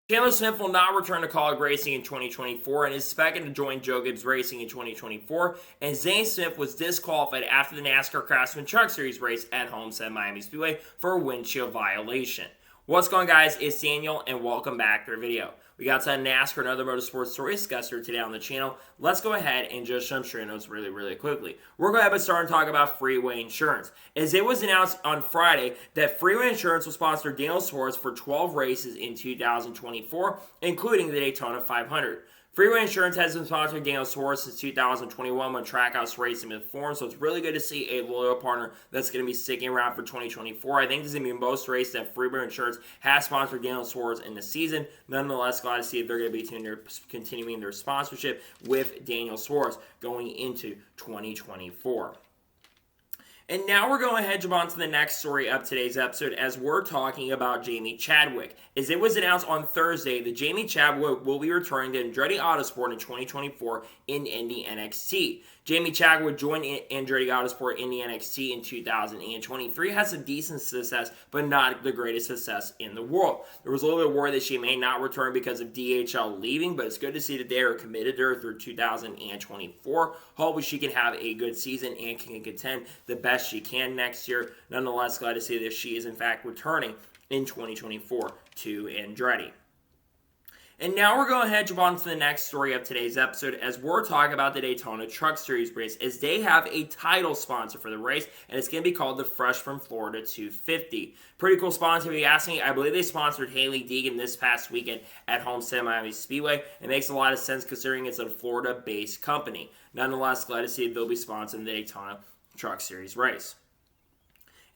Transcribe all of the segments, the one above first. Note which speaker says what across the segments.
Speaker 1: Chandler Smith will not return to college racing in 2024 and is expected to join Joe Gibbs Racing in 2024. And Zane Smith was disqualified after the NASCAR Craftsman Truck Series race at Homestead Miami Speedway for a windshield violation. What's going on, guys? It's Daniel, and welcome back to our video. We got some NASCAR and other motorsports stories discussed here today on the channel. Let's go ahead and just jump straight into those really quickly. We're going to have a start and talk about Freeway Insurance, as it was announced on Friday that Freeway Insurance will sponsor Daniel Suarez for 12 races in 2024, including the Daytona 500. Freeway Insurance has been sponsoring Daniel Suarez since 2021 when Trackhouse Racing was formed, so it's really good to see a loyal partner that's going to be sticking around for 2024. I think this is going to be most races that Freeway Insurance has sponsored Daniel Suarez in the season. Nonetheless, glad to see if they're going to be continuing their sponsorship with Daniel Suarez going into 2024. And now we're going ahead and jump on to the next story of today's episode, as we're talking about Jamie Chadwick. As it was announced on Thursday that Jamie Chadwick will be returning to Andretti Autosport in 2024 in Indy NXT. Jamie Chadwick joined Andretti Autosport in the NXT in 2023, had some decent success, but not the greatest success in the world. There was a little bit of worry that she may not return because of DHL leaving, but it's good to see that they are committed to her through 2024. Hopefully she can have a good season and can contend the best she can next year. Nonetheless, glad to see that she is in fact returning in 2024 to Andretti. And now we're going ahead and jump on to the next story of today's episode, as we're talking about the Daytona Truck Series race, as they have a title sponsor for the race, and it's going to be called the Fresh from Florida 250. Pretty cool sponsor, if you ask me. I believe they sponsored Hailie Deegan this past weekend at Homestead Miami Speedway. It makes a lot of sense considering it's a Florida-based company. Nonetheless, glad to see they'll be sponsoring the Daytona Truck Series race.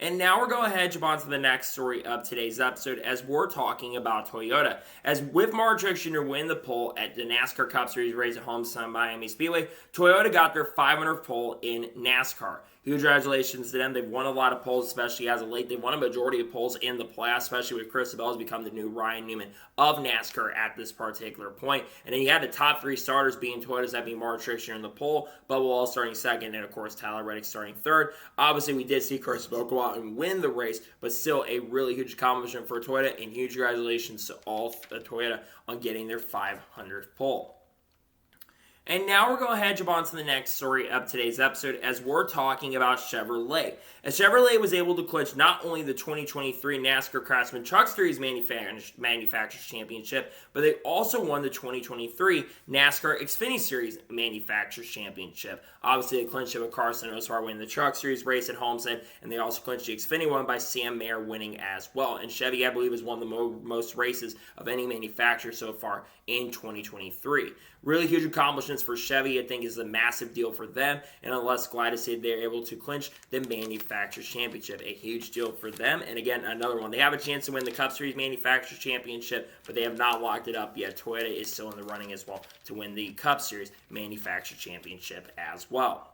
Speaker 1: And now we're going ahead and jump on to the next story of today's episode, as we're talking about Toyota. As with Mark Truex Jr. winning the pole at the NASCAR Cup Series race at Homestead Miami Speedway, Toyota got their 500th pole in NASCAR. Huge congratulations to them. They've won a lot of poles, especially as of late. They've won a majority of poles in the playoffs, especially with Chris Bell has become the new Ryan Newman of NASCAR at this particular point. And then you had the top three starters being Toyotas, that being Mark Truex Jr. in the pole, Bubba Wallace starting second, and of course Tyler Reddick starting third. Obviously, we did see Chris Bell go out and win the race, but still a really huge accomplishment for Toyota, and huge congratulations to all Toyota on getting their 500th pole. And now we're going ahead and jump on to the next story of today's episode, as we're talking about Chevrolet. As Chevrolet was able to clinch not only the 2023 NASCAR Craftsman Truck Series Manufacturers Championship, but they also won the 2023 NASCAR Xfinity Series Manufacturers Championship. Obviously, they clinched it with Carson Oswald winning the Truck Series race at Homestead, and they also clinched the Xfinity one by Sam Mayer winning as well. And Chevy, I believe, has won the most races of any manufacturer so far in 2023. Really huge accomplishments for Chevy. I think is a massive deal for them, and I'm less glad to say they're able to clinch the Manufacturers Championship. A huge deal for them, and again, another one. They have a chance to win the Cup Series Manufacturers Championship, but they have not locked it up yet. Toyota is still in the running as well to win the Cup Series Manufacturers Championship as well.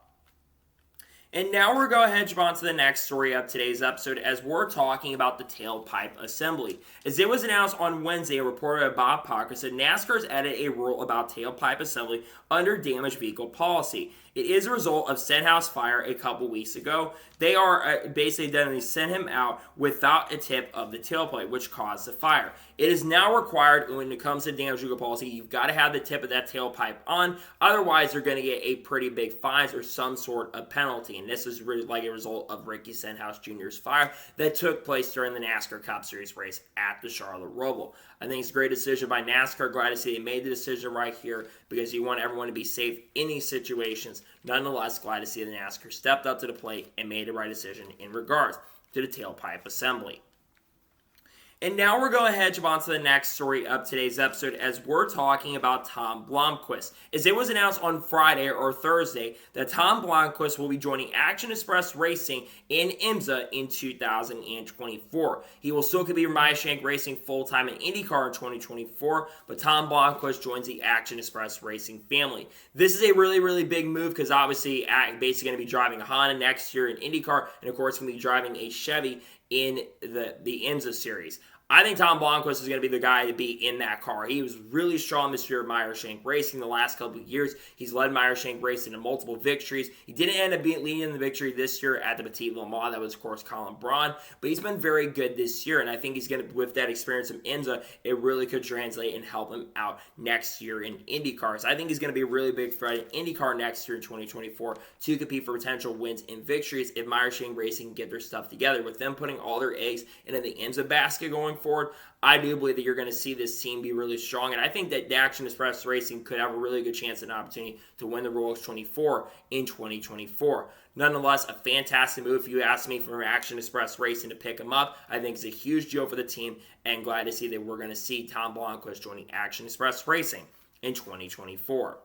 Speaker 1: And now we're going ahead and jump on to the next story of today's episode, as we're talking about the tailpipe assembly. As it was announced on Wednesday, reported by Bob Parker said NASCAR has added a rule about tailpipe assembly under damaged vehicle policy. It is a result of Stenhouse fire a couple weeks ago. They are basically done, they sent him out without a tip of the tailpipe, which caused the fire. It is now required when it comes to damaged vehicle policy, you've got to have the tip of that tailpipe on. Otherwise, you're going to get a pretty big fines or some sort of penalty. And this is really like a result of Ricky Stenhouse Jr.'s fire that took place during the NASCAR Cup Series race at the Charlotte Roval. I think it's a great decision by NASCAR. Glad to see they made the decision right here, because you want everyone to be safe in these situations. Nonetheless, glad to see the NASCAR stepped up to the plate and made the right decision in regards to the tailpipe assembly. And now we're going ahead and jump on to the next story of today's episode, as we're talking about Tom Blomquist. As it was announced on Friday or Thursday that Tom Blomquist will be joining Action Express Racing in IMSA in 2024. He will still be Shank Racing full-time in IndyCar in 2024, but Tom Blomquist joins the Action Express Racing family. This is a really big move, because obviously basically going to be driving a Honda next year in IndyCar, and of course going to be driving a Chevy in the IMSA series. I think Tom Blomquist is going to be the guy to be in that car. He was really strong this year at Meyershank Racing the last couple of years. He's led Meyershank Racing to multiple victories. He didn't end up leading the victory this year at the Petit Le Mans. That was, of course, Colin Braun. But he's been very good this year, and I think he's going to, with that experience from IMSA, it really could translate and help him out next year in IndyCar. So I think he's going to be a really big threat in IndyCar next year in 2024 to compete for potential wins and victories if Meyershank Racing get their stuff together. With them putting all their eggs into the IMSA basket going forward, I do believe that you're going to see this team be really strong, and I think that Action Express Racing could have a really good chance and opportunity to win the Rolex 24 in 2024. Nonetheless, a fantastic move, if you ask me, from Action Express Racing to pick him up. I think it's a huge deal for the team, and glad to see that we're going to see Tom Blomquist joining Action Express Racing in 2024.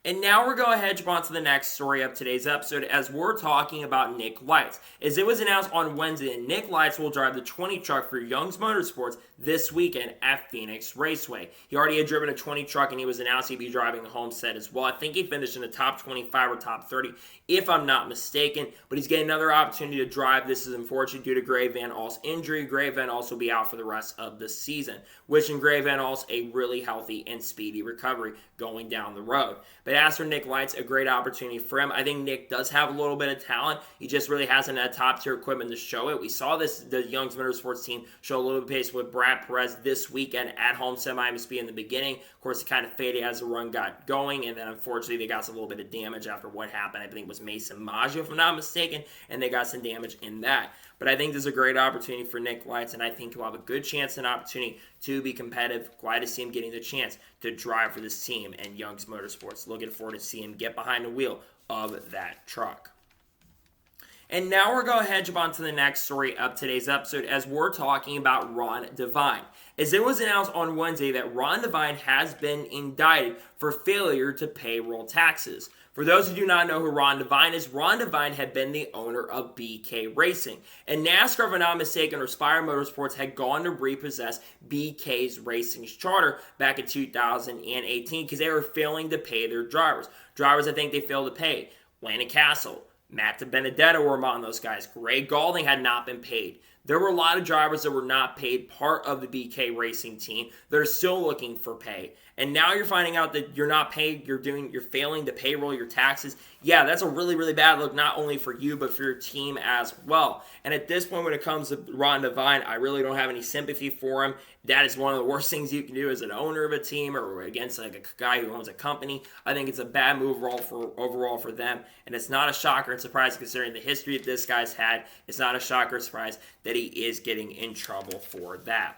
Speaker 1: And now we're going to jump on to the next story of today's episode as we're talking about Nick Lights. As it was announced on Wednesday that Nick Lights will drive the 20 truck for Young's Motorsports this weekend at Phoenix Raceway. He already had driven a 20 truck and he was announced he'd be driving the Homestead as well. I think he finished in the top 25 or top 30 if I'm not mistaken, but he's getting another opportunity to drive. This is unfortunate due to Gray Van Al's injury. Gray Van Al will be out for the rest of the season. Wishing Gray Van Al a really healthy and speedy recovery going down the road. But as for Nick Lights, a great opportunity for him. I think Nick does have a little bit of talent. He just really hasn't had top-tier equipment to show it. We saw the Young's Motorsports team show a little bit of pace with Brad Perez this weekend at Homestead Miami Speed in the beginning. Of course, it kind of faded as the run got going, and then unfortunately they got a little bit of damage after what happened. I think it was Mason Maggio, if I'm not mistaken, and they got some damage in that. But I think this is a great opportunity for Nick Lights, and I think he'll have a good chance and opportunity to be competitive. Glad to see him getting the chance to drive for this team and Young's Motorsports. Looking forward to see him get behind the wheel of that truck. And now we're going to jump on to the next story of today's episode as we're talking about Ron Devine. As it was announced on Wednesday that Ron Devine has been indicted for failure to payroll taxes. For those who do not know who Ron Devine is, Ron Devine had been the owner of BK Racing. And NASCAR, if I'm not mistaken, or Spire Motorsports had gone to repossess BK's Racing's charter back in 2018 because they were failing to pay their drivers. Drivers, I think they failed to pay. Landon Castle, Matt DiBenedetto were among those guys. Greg Galding had not been paid. There were a lot of drivers that were not paid part of the BK Racing team that are still looking for pay. And now you're finding out that you're not paid, you're failing to payroll your taxes. Yeah, that's a really, really bad look, not only for you, but for your team as well. And at this point, when it comes to Ron Devine, I really don't have any sympathy for him. That is one of the worst things you can do as an owner of a team or against like a guy who owns a company. I think it's a bad move overall for them. And it's not a shocker and surprise considering the history that this guy's had. It's not a shocker or surprise that he is getting in trouble for that.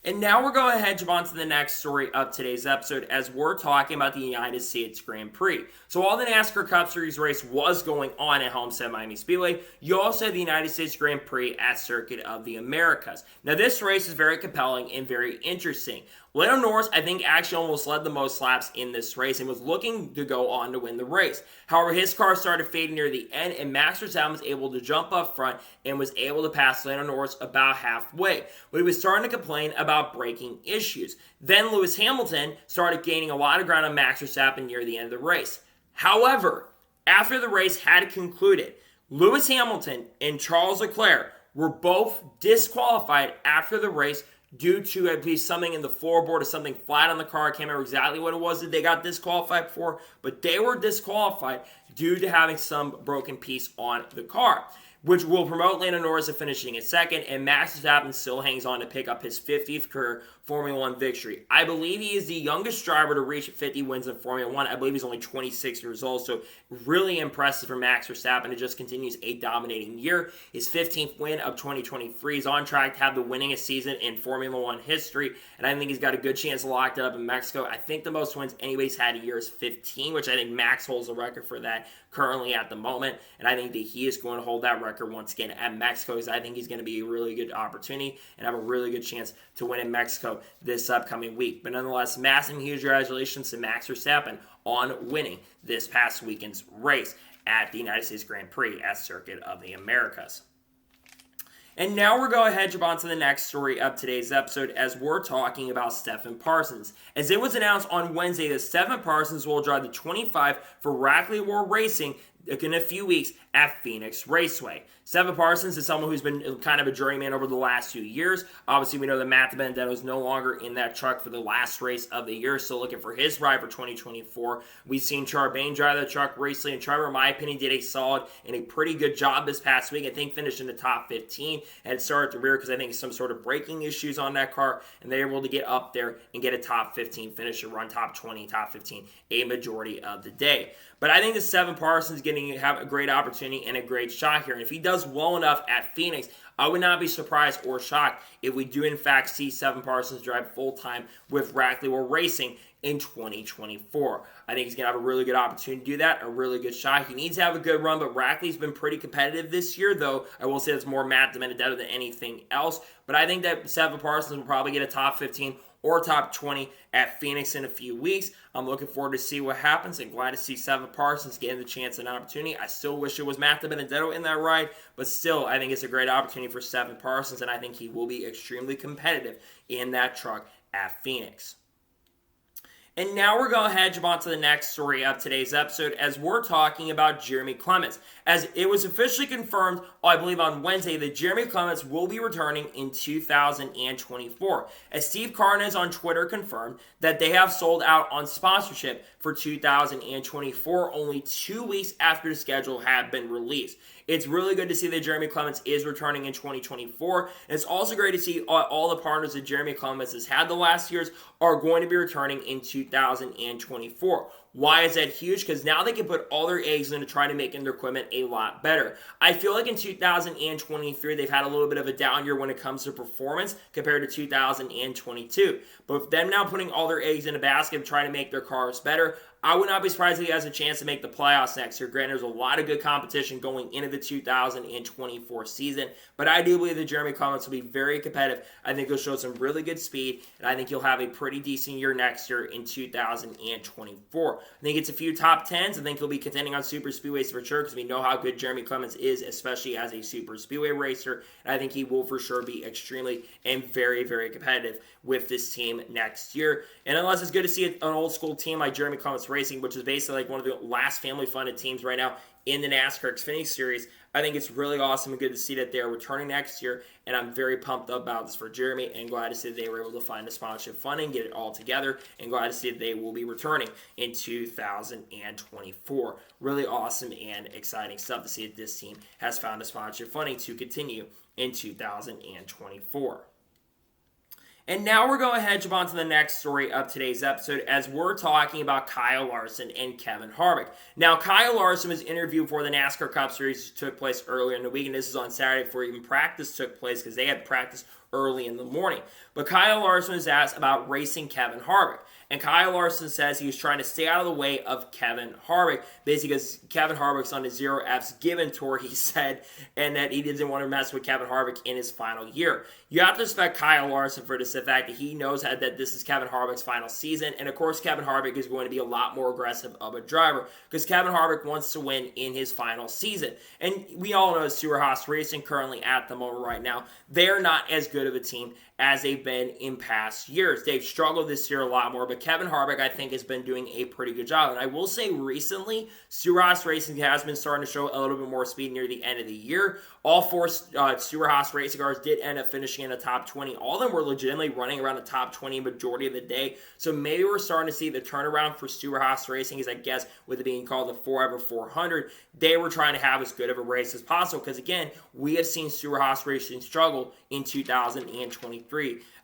Speaker 1: And now we're going to jump on to the next story of today's episode as we're talking about the United States Grand Prix. So while the NASCAR Cup Series race was going on at Homestead Miami Speedway, you also had the United States Grand Prix at Circuit of the Americas. Now this race is very compelling and very interesting. Lando Norris, I think, actually almost led the most laps in this race and was looking to go on to win the race. However, his car started fading near the end, and Max Verstappen was able to jump up front and was able to pass Lando Norris about halfway. But he was starting to complain about braking issues. Then Lewis Hamilton started gaining a lot of ground on Max Verstappen near the end of the race. However, after the race had concluded, Lewis Hamilton and Charles Leclerc were both disqualified after the race due to at least something in the floorboard or something flat on the car. I can't remember exactly what it was that they got disqualified for, but they were disqualified due to having some broken piece on the car, which will promote Lando Norris to finishing in second, and Max Verstappen still hangs on to pick up his 50th career Formula One victory. I believe he is the youngest driver to reach 50 wins in Formula One. I believe he's only 26 years old, so really impressive for Max Verstappen. It just continues a dominating year. His 15th win of 2023 is on track to have the winningest season in Formula One history, and I think he's got a good chance to lock it up in Mexico. I think the most wins anybody's had a year is 15, which I think Max holds the record for that currently at the moment, and I think that he is going to hold that record once again at Mexico because I think he's going to be a really good opportunity and have a really good chance to win in Mexico this upcoming week. But nonetheless, massive huge congratulations to Max Verstappen on winning this past weekend's race at the United States Grand Prix at Circuit of the Americas. And now we're going to jump on to the next story of today's episode as we're talking about Stephen Parsons. As it was announced on Wednesday that Stephen Parsons will drive the 25 for Rackley War Racing in a few weeks at Phoenix Raceway. Seth Parsons is someone who's been kind of a journeyman over the last few years. Obviously, we know that Matt DiBenedetto is no longer in that truck for the last race of the year, so looking for his ride for 2024. We've seen Charbane drive the truck recently, and Trevor, in my opinion, did a solid and a pretty good job this past week. I think finished in the top 15 and started at the rear because I think some sort of braking issues on that car, and they were able to get up there and get a top 15 finish and run top 20, top 15 a majority of the day. But I think the Seth Parsons have a great opportunity and a great shot here. And if he does well enough at Phoenix, I would not be surprised or shocked if we do in fact see Seth Parsons drive full-time with Rackley or Racing in 2024. I think he's going to have a really good opportunity to do that, a really good shot. He needs to have a good run, but Rackley's been pretty competitive this year, though I will say it's more Matt DiBenedetto than anything else. But I think that Seth Parsons will probably get a top 15 or top 20 at Phoenix in a few weeks. I'm looking forward to see what happens and glad to see Seth Parsons getting the chance and opportunity. I still wish it was Matt DiBenedetto in that ride, but still, I think it's a great opportunity for Seth Parsons, and I think he will be extremely competitive in that truck at Phoenix. And now we're going to head on to the next story of today's episode as we're talking about Jeremy Clements. As it was officially confirmed, I believe on Wednesday, that Jeremy Clements will be returning in 2024. As Steve Carnez on Twitter confirmed that they have sold out on sponsorship for 2024 only 2 weeks after the schedule had been released. It's really good to see that Jeremy Clements is returning in 2024. And it's also great to see all the partners that Jeremy Clements has had the last years are going to be returning in 2024. Why is that huge? Because now they can put all their eggs into trying to make their equipment a lot better. I feel like in 2023, they've had a little bit of a down year when it comes to performance compared to 2022. But with them now putting all their eggs in a basket and trying to make their cars better, I would not be surprised if he has a chance to make the playoffs next year. Granted, there's a lot of good competition going into the 2024 season, but I do believe that Jeremy Clements will be very competitive. I think he'll show some really good speed, and I think he'll have a pretty decent year next year in 2024. I think it's a few top 10s. I think he'll be contending on super speedways for sure because we know how good Jeremy Clements is, especially as a super speedway racer, and I think he will for sure be extremely and very, very competitive with this team next year. And unless it's good to see an old school team like Jeremy Clements Racing, which is basically like one of the last family-funded teams right now in the NASCAR Xfinity Series, I think it's really awesome and good to see that they're returning next year, and I'm very pumped up about this for Jeremy and glad to see that they were able to find the sponsorship funding, get it all together, and glad to see that they will be returning in 2024. Really awesome and exciting stuff to see that this team has found the sponsorship funding to continue in 2024. And now we're going to head on to the next story of today's episode as we're talking about Kyle Larson and Kevin Harvick. Now, Kyle Larson was interviewed for the NASCAR Cup Series that took place earlier in the week, and this is on Saturday before even practice took place because they had practice early in the morning. But Kyle Larson was asked about racing Kevin Harvick. And Kyle Larson says he was trying to stay out of the way of Kevin Harvick, basically because Kevin Harvick's on the 0Fs given tour, he said, and that he didn't want to mess with Kevin Harvick in his final year. You have to respect Kyle Larson for this, the fact that he knows that this is Kevin Harvick's final season, and of course Kevin Harvick is going to be a lot more aggressive of a driver because Kevin Harvick wants to win in his final season. And we all know Stewart-Haas Racing currently at the moment right now, they're not as good of a team as they've been in past years. They've struggled this year a lot more, but Kevin Harvick, I think, has been doing a pretty good job. And I will say recently, Stewart-Haas Racing has been starting to show a little bit more speed near the end of the year. All four Stewart-Haas Racing cars did end up finishing in the top 20. All of them were legitimately running around the top 20 majority of the day. So maybe we're starting to see the turnaround for Stewart-Haas Racing is, I guess, with it being called the Forever 400. They were trying to have as good of a race as possible because, again, we have seen Stewart-Haas Racing struggle in 2023.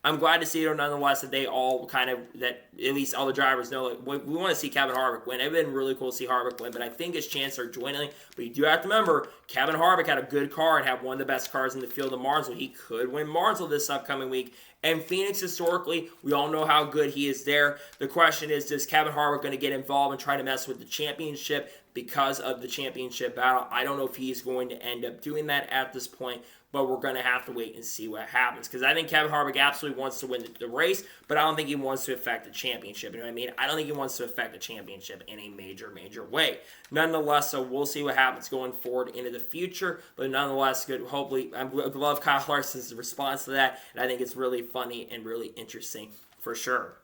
Speaker 1: I'm glad to see, though, nonetheless, that they all kind of, that at least all the drivers know, like, we want to see Kevin Harvick win. It would have been really cool to see Harvick win, but I think his chances are dwindling. But you do have to remember, Kevin Harvick had a good car and had one of the best cars in the field of Martinsville. He could win Martinsville this upcoming week. And Phoenix, historically, we all know how good he is there. The question is Kevin Harvick going to get involved and try to mess with the championship because of the championship battle? I don't know if he's going to end up doing that at this point, but we're going to have to wait and see what happens. Because I think Kevin Harvick absolutely wants to win the race, but I don't think he wants to affect the championship. You know what I mean? I don't think he wants to affect the championship in a major, major way. Nonetheless, so we'll see what happens going forward into the future. But nonetheless, good. Hopefully, I love Kyle Larson's response to that, and I think it's really funny and really interesting for sure.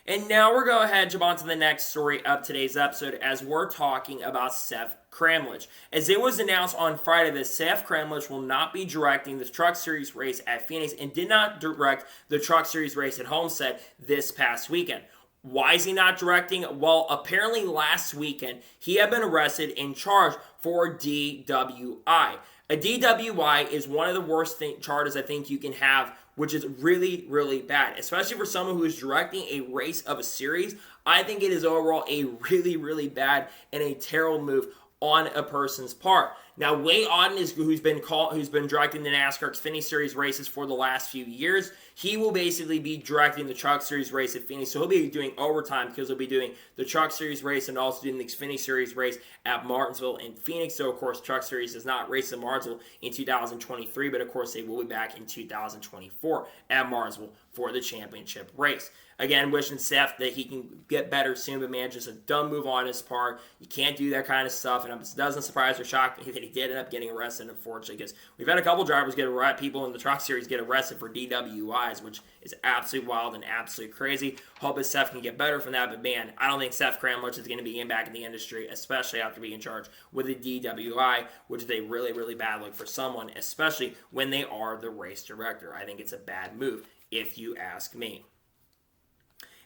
Speaker 1: And now we're going to go ahead and jump on to the next story of today's episode as we're talking about Seth Kroga. As it was announced on Friday that Seth Kroga will not be directing the Truck Series race at Phoenix and did not direct the Truck Series race at Homestead this past weekend. Why is he not directing? Well, apparently last weekend he had been arrested and charged for DWI. A DWI is one of the worst charges I think you can have, which is really, really bad, especially for someone who is directing a race of a series. I think it is overall a really, really bad and a terrible move on a person's part. Now, Wade Auden who's been directing the NASCAR Xfinity Series races for the last few years. He will basically be directing the Truck Series race at Phoenix, so he'll be doing overtime because he'll be doing the Truck Series race and also doing the Xfinity Series race at Martinsville and Phoenix. So, of course, Truck Series does not race at Martinsville in 2023, but of course they will be back in 2024 at Martinsville for the championship race. Again, wishing Seth that he can get better soon, but man, just a dumb move on his part. You can't do that kind of stuff, and it doesn't surprise or shock me that he did end up getting arrested, unfortunately, because we've had a couple drivers people in the Truck Series get arrested for DWIs, which is absolutely wild and absolutely crazy. Hope that Seth can get better from that, but man, I don't think Seth Kroga is going to be back in the industry, especially after being charged with a DWI, which is a really, really bad look for someone, especially when they are the race director. I think it's a bad move, if you ask me.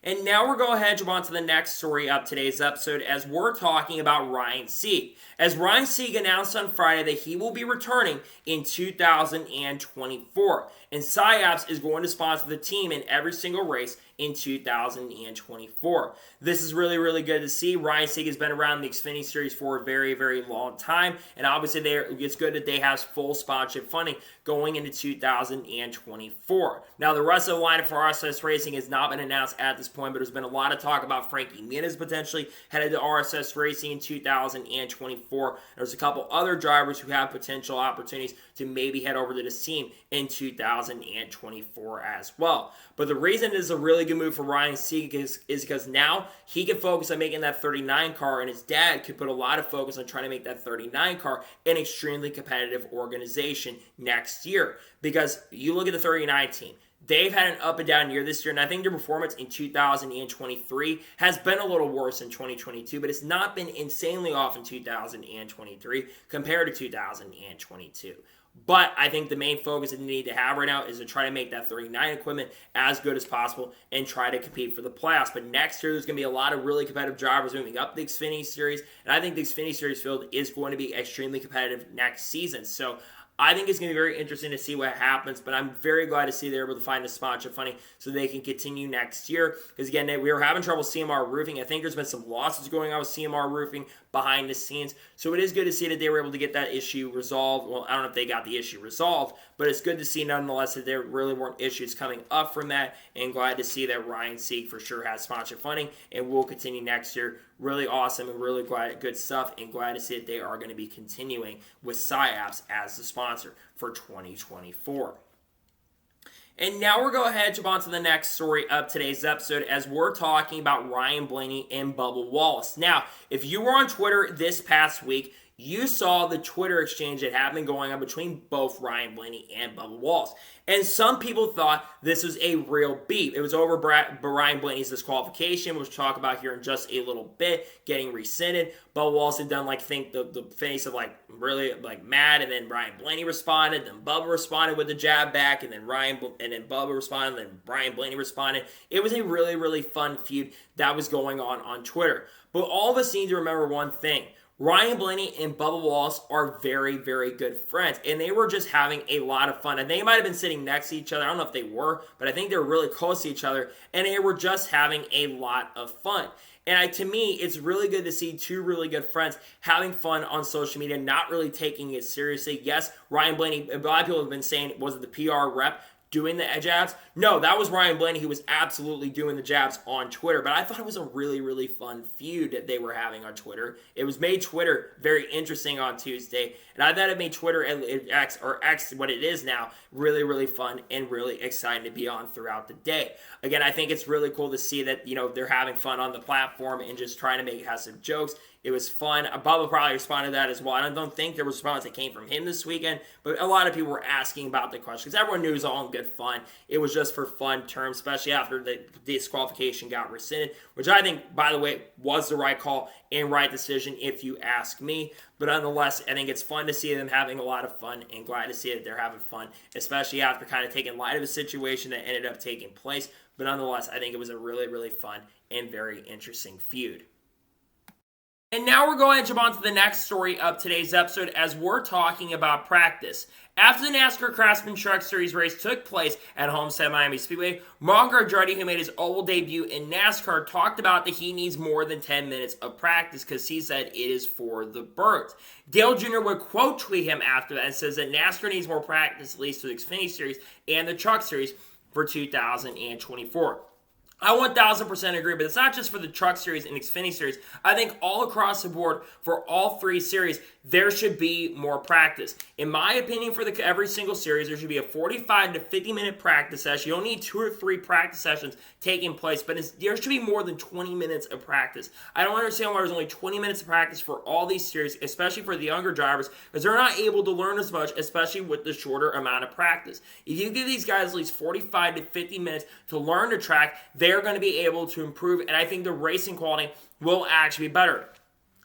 Speaker 1: And now we're going to head on to the next story of today's episode as we're talking about Ryan Sieg. As Ryan Sieg announced on Friday that he will be returning in 2024. And SIOPS is going to sponsor the team in every single race in 2024. This is really, really good to see. Ryan Sieg has been around the Xfinity Series for a very, very long time. And obviously it's good that they have full sponsorship funding going into 2024. Now, the rest of the lineup for RSS Racing has not been announced at this point, but there's been a lot of talk about Frankie Muniz potentially headed to RSS Racing in 2024. There's a couple other drivers who have potential opportunities to maybe head over to this team in 2024 as well. But the reason it is a really good move for Ryan Sieg is because now he can focus on making that 39 car, and his dad could put a lot of focus on trying to make that 39 car an extremely competitive organization next year. Because you look at the 39 team, they've had an up and down year this year, and I think their performance in 2023 has been a little worse in 2022, but it's not been insanely off in 2023 compared to 2022. But I think the main focus that they need to have right now is to try to make that 39 equipment as good as possible and try to compete for the playoffs. But next year, there's going to be a lot of really competitive drivers moving up the Xfinity Series, and I think the Xfinity Series field is going to be extremely competitive next season. So I think it's going to be very interesting to see what happens, but I'm very glad to see they're able to find a sponsorship funding so they can continue next year. Because again, we were having trouble with CMR Roofing. I think there's been some losses going on with CMR Roofing behind the scenes. So it is good to see that they were able to get that issue resolved. Well, I don't know if they got the issue resolved, but it's good to see nonetheless that there really weren't issues coming up from that. And glad to see that Ryan Sieg for sure has sponsorship funding and will continue next year. Really awesome and really good stuff, and glad to see that they are going to be continuing with SIOPS as the sponsor for 2024. And now we're going to head on to the next story of today's episode as we're talking about Ryan Blaney and Bubba Wallace. Now, if you were on Twitter this past week, you saw the Twitter exchange that had been going on between both Ryan Blaney and Bubba Wallace. And some people thought this was a real beef. It was over Ryan Blaney's disqualification, which we'll talk about here in just a little bit, getting rescinded. Bubba Wallace had done the face of really mad, and then Ryan Blaney responded, then Bubba responded with the jab back, and then Bubba responded, and then Ryan Blaney responded. It was a really, really fun feud that was going on Twitter. But all of us need to remember one thing. Ryan Blaney and Bubba Wallace are very, very good friends, and they were just having a lot of fun. And they might have been sitting next to each other. I don't know if they were, but I think they were really close to each other, and they were just having a lot of fun. And to me, it's really good to see two really good friends having fun on social media, not really taking it seriously. Yes, Ryan Blaney, a lot of people have been saying, was it the PR rep doing the jabs? No, that was Ryan Blaney who was absolutely doing the jabs on Twitter. But I thought it was a really, really fun feud that they were having on Twitter. It was made Twitter very interesting on Tuesday. And I thought it made Twitter, X, what it is now, really, really fun and really exciting to be on throughout the day. Again, I think it's really cool to see that, they're having fun on the platform and just trying to have some jokes. It was fun. Bubba probably responded to that as well. I don't think there was a response that came from him this weekend, but a lot of people were asking about the question because everyone knew it was all in good fun. It was just for fun terms, especially after the disqualification got rescinded, which I think, by the way, was the right call and right decision if you ask me. But nonetheless, I think it's fun to see them having a lot of fun and glad to see that they're having fun, especially after kind of taking light of a situation that ended up taking place. But nonetheless, I think it was a really, really fun and very interesting feud. And now we're going to jump on to the next story of today's episode as we're talking about practice. After the NASCAR Craftsman Truck Series race took place at Homestead Miami Speedway, Marco Andretti, who made his oval debut in NASCAR, talked about that he needs more than 10 minutes of practice because he said it is for the birds. Dale Jr. would quote tweet him after that and says that NASCAR needs more practice, at least for the Xfinity Series and the Truck Series for 2024. I 1000% agree, but it's not just for the Truck Series and Xfinity Series. I think all across the board for all three series, there should be more practice. In my opinion, for every single series, there should be a 45 to 50 minute practice session. You don't need 2 or 3 practice sessions taking place, but there should be more than 20 minutes of practice. I don't understand why there's only 20 minutes of practice for all these series, especially for the younger drivers, because they're not able to learn as much, especially with the shorter amount of practice. If you give these guys at least 45 to 50 minutes to learn the track, they're going to be able to improve, and I think the racing quality will actually be better.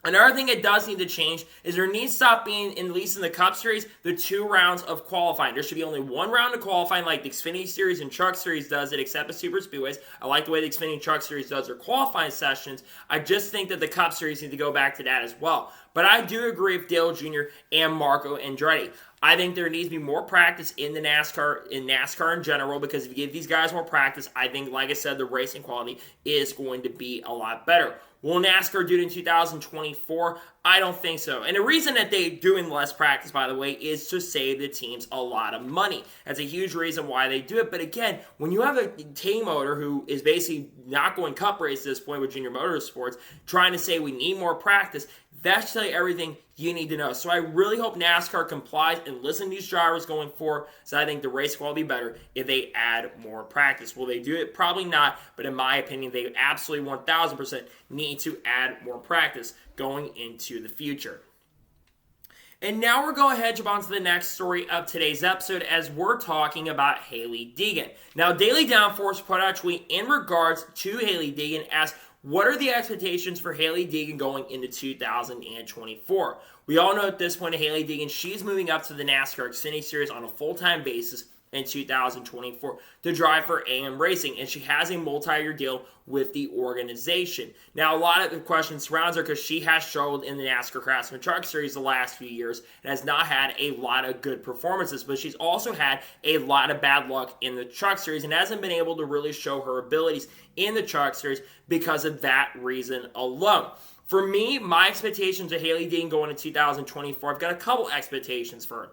Speaker 1: Another thing that does need to change is there needs to stop being, at least in the Cup Series, the 2 rounds of qualifying. There should be only 1 round of qualifying like the Xfinity Series and Truck Series does it, except at Super Speedways. I like the way the Xfinity Truck Series does their qualifying sessions. I just think that the Cup Series need to go back to that as well. But I do agree with Dale Jr. and Marco Andretti. I think there needs to be more practice in NASCAR in general, because if you give these guys more practice, I think, like I said, the racing quality is going to be a lot better. Will NASCAR do it in 2024? I don't think so. And the reason that they're doing less practice, by the way, is to save the teams a lot of money. That's a huge reason why they do it. But again, when you have a team owner who is basically not going cup race at this point with Junior Motorsports, trying to say we need more practice, that should tell you everything you need to know. So I really hope NASCAR complies and listen to these drivers going forward, so I think the race will be better if they add more practice. Will they do it? Probably not, but in my opinion, they absolutely 1000% need to add more practice going into the future. And now we're going ahead and jump on to the next story of today's episode as we're talking about Hailie Deegan. Now, Daily Downforce put out a tweet in regards to Hailie Deegan as what are the expectations for Hailie Deegan going into 2024? We all know at this point, Hailie Deegan, she's moving up to the NASCAR Xfinity Series on a full-time basis in 2024 to drive for AM Racing, and she has a multi-year deal with the organization. Now, a lot of the questions surrounds her because she has struggled in the NASCAR Craftsman Truck Series the last few years and has not had a lot of good performances, but she's also had a lot of bad luck in the Truck Series and hasn't been able to really show her abilities in the Truck Series because of that reason alone. For me, my expectations of Hailie Deegan going into 2024, I've got a couple expectations for her.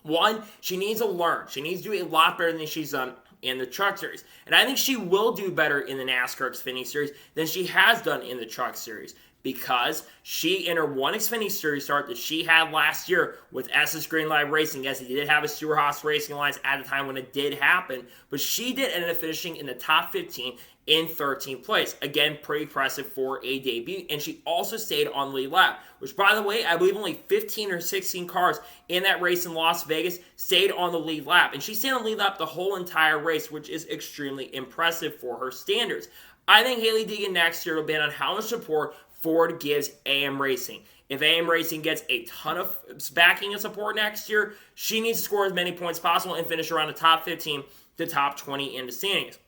Speaker 1: One, she needs to learn. She needs to do a lot better than she's done in the Truck Series. And I think she will do better in the NASCAR Xfinity Series than she has done in the Truck Series, because she, in her one Xfinity Series start that she had last year with SS Greenlight Racing, yes, he did have a Stewart Haas Racing Alliance at the time when it did happen, but she did end up finishing in the top 15 in 13th place. Again, pretty impressive for a debut. And she also stayed on the lead lap, which, by the way, I believe only 15 or 16 cars in that race in Las Vegas stayed on the lead lap. And she stayed on the lead lap the whole entire race, which is extremely impressive for her standards. I think Hailie Deegan next year will depend on how much support Ford gives AM Racing. If AM Racing gets a ton of backing and support next year, she needs to score as many points possible and finish around the top 15 to top 20 in the standings.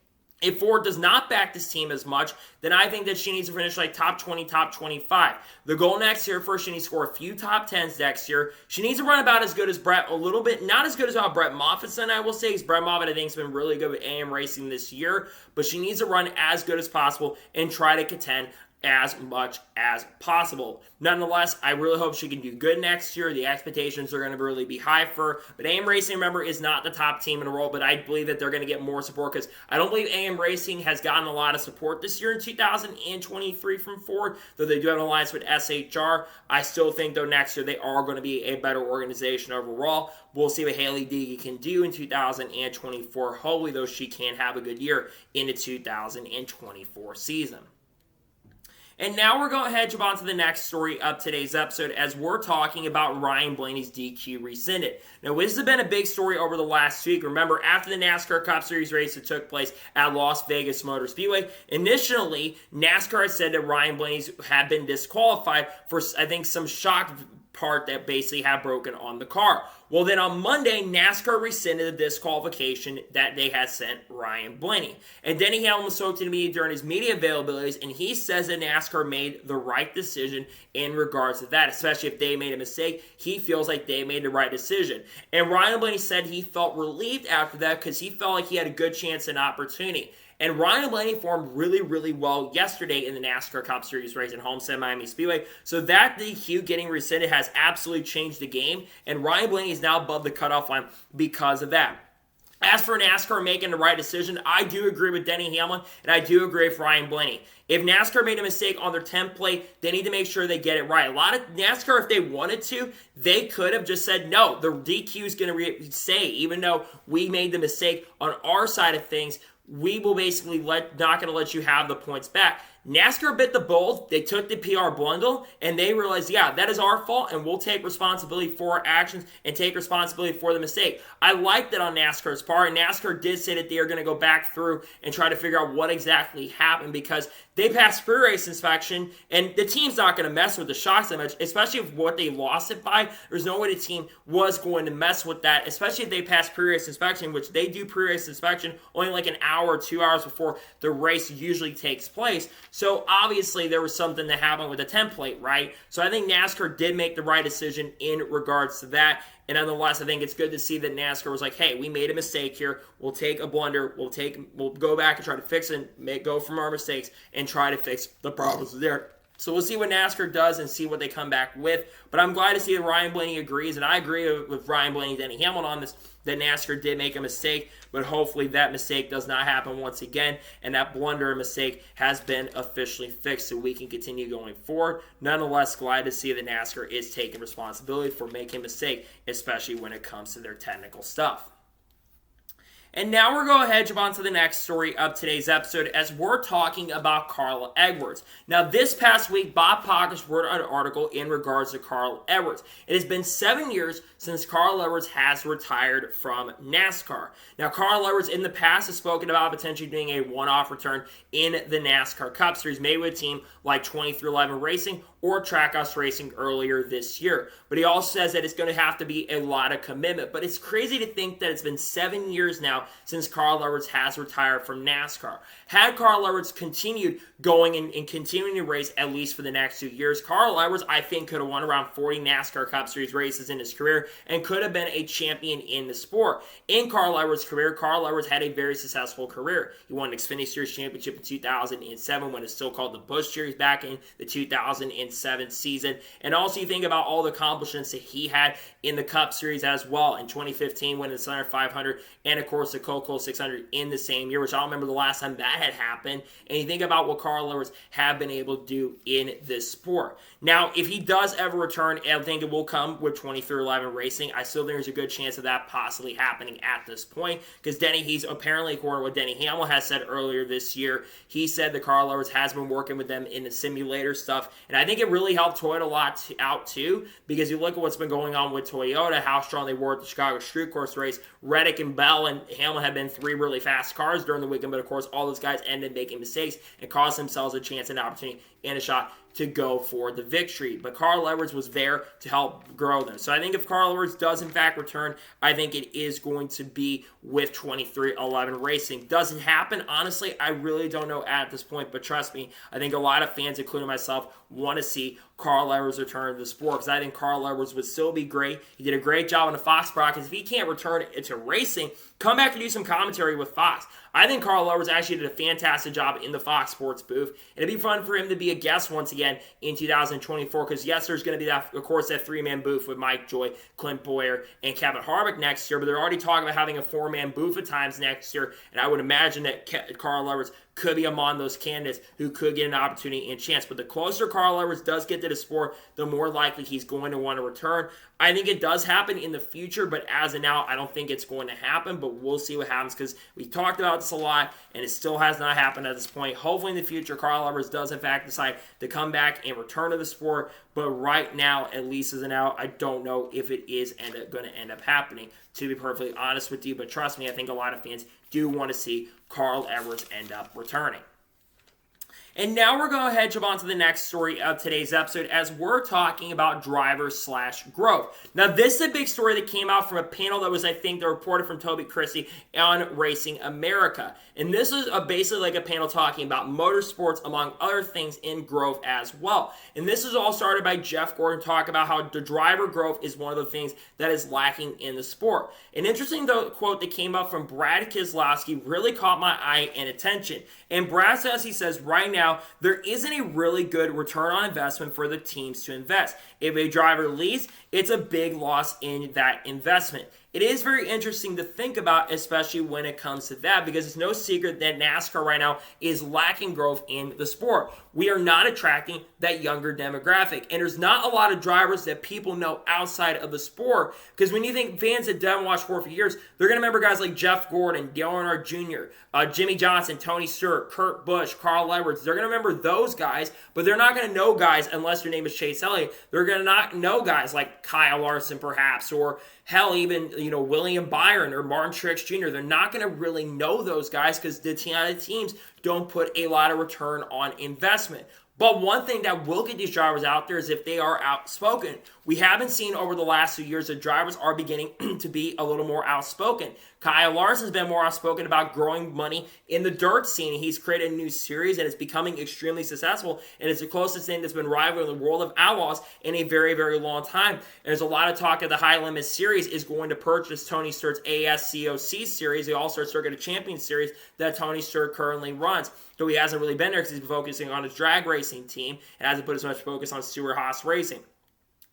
Speaker 1: If Ford does not back this team as much, then I think that she needs to finish like top 20, top 25. The goal next year, first, she needs to score a few top 10s next year. She needs to run about as good as Brett, a little bit, not as good as how Brett Moffitt's done, I will say, because Brett Moffitt, I think, has been really good with AM Racing this year, but she needs to run as good as possible and try to contend as much as possible. Nonetheless, I really hope she can do good next year. The expectations are going to really be high for her. But AM Racing, remember, is not the top team in the world, but I believe that they're going to get more support because I don't believe AM Racing has gotten a lot of support this year in 2023 from Ford, though they do have an alliance with SHR. I still think, though, next year they are going to be a better organization overall. We'll see what Hailie Deegan can do in 2024. Hopefully, though, she can have a good year in the 2024 season. And now we're going ahead and jump on to the next story of today's episode as we're talking about Ryan Blaney's DQ rescinded. Now, this has been a big story over the last week. Remember, after the NASCAR Cup Series race that took place at Las Vegas Motor Speedway, initially, NASCAR had said that Ryan Blaney's had been disqualified for, I think, some shock part that basically had broken on the car. Well, then on Monday, NASCAR rescinded the disqualification that they had sent Ryan Blaney. And Denny Hamlin spoke to the media during his media availabilities, and he says that NASCAR made the right decision in regards to that, especially if they made a mistake. He feels like they made the right decision. And Ryan Blaney said he felt relieved after that because he felt like he had a good chance and opportunity. And Ryan Blaney formed really, really well yesterday in the NASCAR Cup Series race at Homestead Miami Speedway. So that DQ getting rescinded has absolutely changed the game. And Ryan Blaney is now above the cutoff line because of that. As for NASCAR making the right decision, I do agree with Denny Hamlin, and I do agree with Ryan Blaney. If NASCAR made a mistake on their template, they need to make sure they get it right. A lot of NASCAR, if they wanted to, they could have just said, no, the DQ is going to say, even though we made the mistake on our side of things, we will basically not going to let you have the points back. NASCAR bit the bullet. They took the PR bundle, and they realized, yeah, that is our fault, and we'll take responsibility for our actions and take responsibility for the mistake. I like that on NASCAR's part, and NASCAR did say that they are going to go back through and try to figure out what exactly happened because they passed pre-race inspection, and the team's not going to mess with the shocks that much, especially if what they lost it by. There's no way the team was going to mess with that, especially if they passed pre-race inspection, which they do pre-race inspection only like an hour or 2 hours before the race usually takes place. So obviously there was something that happened with the template, right? So I think NASCAR did make the right decision in regards to that. And nonetheless, I think it's good to see that NASCAR was like, hey, we made a mistake here. We'll take a blunder. We'll go back and try to fix it, go from our mistakes and try to fix the problems there. So we'll see what NASCAR does and see what they come back with. But I'm glad to see that Ryan Blaney agrees, and I agree with Ryan Blaney and Denny Hamlin on this, that NASCAR did make a mistake, but hopefully that mistake does not happen once again, and that blunder mistake has been officially fixed so we can continue going forward. Nonetheless, glad to see that NASCAR is taking responsibility for making a mistake, especially when it comes to their technical stuff. And now we're going to head on to the next story of today's episode as we're talking about Carl Edwards. Now, this past week, Bob Pockrass wrote an article in regards to Carl Edwards. It has been 7 years since Carl Edwards has retired from NASCAR. Now, Carl Edwards in the past has spoken about potentially doing a one-off return in the NASCAR Cup Series, maybe with a team like 23XI Racing or Trackhouse Racing earlier this year. But he also says that it's going to have to be a lot of commitment. But it's crazy to think that it's been 7 years now since Carl Edwards has retired from NASCAR. Had Carl Edwards continued going and continuing to race at least for the next 2 years, Carl Edwards, I think, could have won around 40 NASCAR Cup Series races in his career and could have been a champion in the sport. In Carl Edwards' career, Carl Edwards had a very successful career. He won an Xfinity Series championship in 2007 when it's still called the Busch Series back in the 2007 season. And also you think about all the accomplishments that he had in the Cup Series as well. In 2015, winning the Center 500 and, of course, the Coca-Cola 600 in the same year, which I don't remember the last time that had happened. And you think about what Carl Edwards have been able to do in this sport. Now, if he does ever return, I think it will come with 23XI Racing. I still think there's a good chance of that possibly happening at this point because Denny, he's apparently, according to what Denny Hamlin has said earlier this year, he said that Carl Edwards has been working with them in the simulator stuff. And I think it really helped Toyota a lot out too because you look at what's been going on with Toyota, how strong they were at the Chicago Street Course race. Reddick and Bell and Hamlin have been three really fast cars during the weekend, but of course all those guys ended up making mistakes and caused themselves a chance and opportunity and a shot to go for the victory. But Carl Edwards was there to help grow them. So I think if Carl Edwards does in fact return, I think it is going to be with 23XI Racing. Does it happen? Honestly, I really don't know at this point, but trust me, I think a lot of fans, including myself, want to see Carl Edwards return to the sport because I think Carl Edwards would still be great. He did a great job on the Fox broadcast. If he can't return to racing, come back and do some commentary with Fox. I think Carl Edwards actually did a fantastic job in the Fox Sports booth. It'd be fun for him to be a guest once again in 2024 because yes, there's going to be that, of course, that three-man booth with Mike Joy, Clint Boyer, and Kevin Harvick next year, but they're already talking about having a four-man booth at times next year, and I would imagine that Carl Edwards could be among those candidates who could get an opportunity and chance. But the closer Carl Edwards does get to at a sport, the more likely he's going to want to return. I think it does happen in the future, but as of now, I don't think it's going to happen, but we'll see what happens because we talked about this a lot, and it still has not happened at this point. Hopefully in the future, Carl Edwards does in fact decide to come back and return to the sport, but right now, at least as of now, I don't know if it is going to end up happening, to be perfectly honest with you, but trust me, I think a lot of fans do want to see Carl Edwards end up returning. And now we're going to head on to the next story of today's episode as we're talking about drivers/growth. Now, this is a big story that came out from a panel that was, I think, the reported from Toby Christie on Racing America. And this is basically like a panel talking about motorsports, among other things, in growth as well. And this is all started by Jeff Gordon talking about how the driver growth is one of the things that is lacking in the sport. An interesting quote that came out from Brad Keselowski really caught my eye and attention. And Brad says, he says, right now, there isn't a really good return on investment for the teams to invest. If a driver leaves, it's a big loss in that investment. It is very interesting to think about, especially when it comes to that, because it's no secret that NASCAR right now is lacking growth in the sport. We are not attracting that younger demographic, and there's not a lot of drivers that people know outside of the sport, because when you think fans that don't watch sport for years, they're going to remember guys like Jeff Gordon, Dale Earnhardt Jr., Jimmy Johnson, Tony Stewart, Kurt Busch, Carl Edwards. They're going to remember those guys, but they're not going to know guys unless their name is Chase Elliott. They're going to not know guys like Kyle Larson, perhaps, or hell, even, William Byron or Martin Truex Jr. They're not going to really know those guys because the teams don't put a lot of return on investment. But one thing that will get these drivers out there is if they are outspoken. We haven't seen over the last few years that drivers are beginning to be a little more outspoken. Kyle Larson's been more outspoken about growing money in the dirt scene. He's created a new series and it's becoming extremely successful. And it's the closest thing that's been rivaling the World of Outlaws in a very, very long time. And there's a lot of talk that the High Limit Series is going to purchase Tony Stewart's ASCOC series, the All-Star Circuit of Champions series that Tony Stewart currently runs. Though he hasn't really been there because he's been focusing on his drag racing team and hasn't put as much focus on Stewart-Haas racing.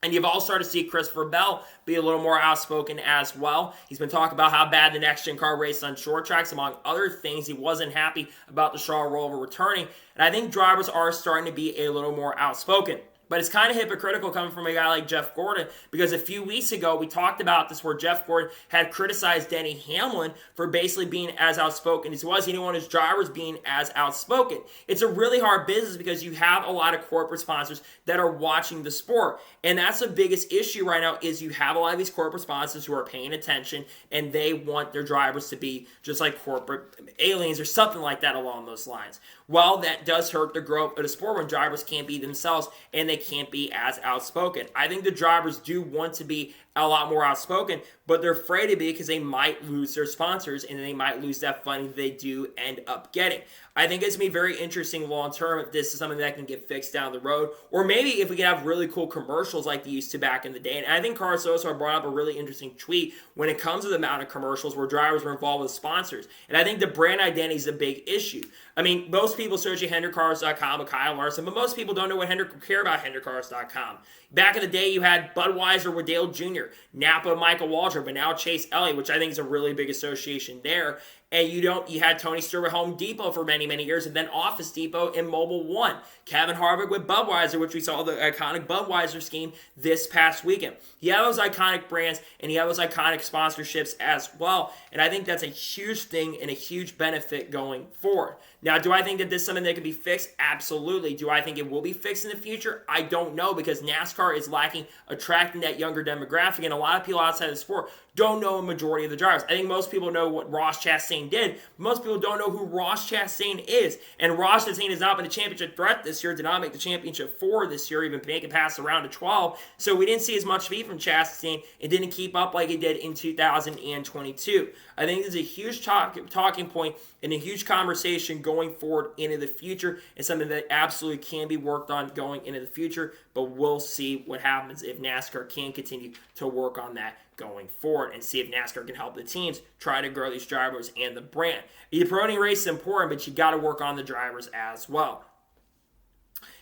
Speaker 1: And you've all started to see Christopher Bell be a little more outspoken as well. He's been talking about how bad the next-gen car races on short tracks, among other things. He wasn't happy about the Charles Rover returning. And I think drivers are starting to be a little more outspoken. But it's kind of hypocritical coming from a guy like Jeff Gordon, because a few weeks ago we talked about this where Jeff Gordon had criticized Denny Hamlin for basically being as outspoken as he was. He didn't want his drivers being as outspoken. It's a really hard business because you have a lot of corporate sponsors that are watching the sport. And that's the biggest issue right now is you have a lot of these corporate sponsors who are paying attention and they want their drivers to be just like corporate aliens or something like that along those lines. Well, that does hurt the growth of the sport when drivers can't be themselves and they can't be as outspoken. I think the drivers do want to be a lot more outspoken, but they're afraid to be because they might lose their sponsors and they might lose that funding they do end up getting. I think it's going to be very interesting long term if this is something that can get fixed down the road, or maybe if we can have really cool commercials like they used to back in the day. And I think Carlos Sosa brought up a really interesting tweet when it comes to the amount of commercials where drivers were involved with sponsors. And I think the brand identity is a big issue. I mean, most people search at HendrickCars.com with Kyle Larson, but most people don't know what Hendrick care about HendrickCars.com. Back in the day, you had Budweiser with Dale Jr., Napa Michael Waltrip, but now Chase Elliott, which I think is a really big association there. And you had Tony Stewart at Home Depot for many, many years, and then Office Depot and Mobile One. Kevin Harvick with Budweiser, which we saw the iconic Budweiser scheme this past weekend. He had those iconic brands, and he had those iconic sponsorships as well. And I think that's a huge thing and a huge benefit going forward. Now, do I think that this is something that can be fixed? Absolutely. Do I think it will be fixed in the future? I don't know, because NASCAR is lacking attracting that younger demographic, and a lot of people outside of the sport don't know a majority of the drivers. I think most people know what Ross Chastain did. Most people don't know who Ross Chastain is. And Ross Chastain has not been a championship threat this year, did not make the championship 4 this year, even make it past the round of 12. So we didn't see as much feed from Chastain. It didn't keep up like it did in 2022. I think this is a huge talking point and a huge conversation going forward into the future, and something that absolutely can be worked on going into the future. But we'll see what happens if NASCAR can continue to work on that going forward, and see if NASCAR can help the teams try to grow these drivers and the brand. The promoting race is important, but you got to work on the drivers as well.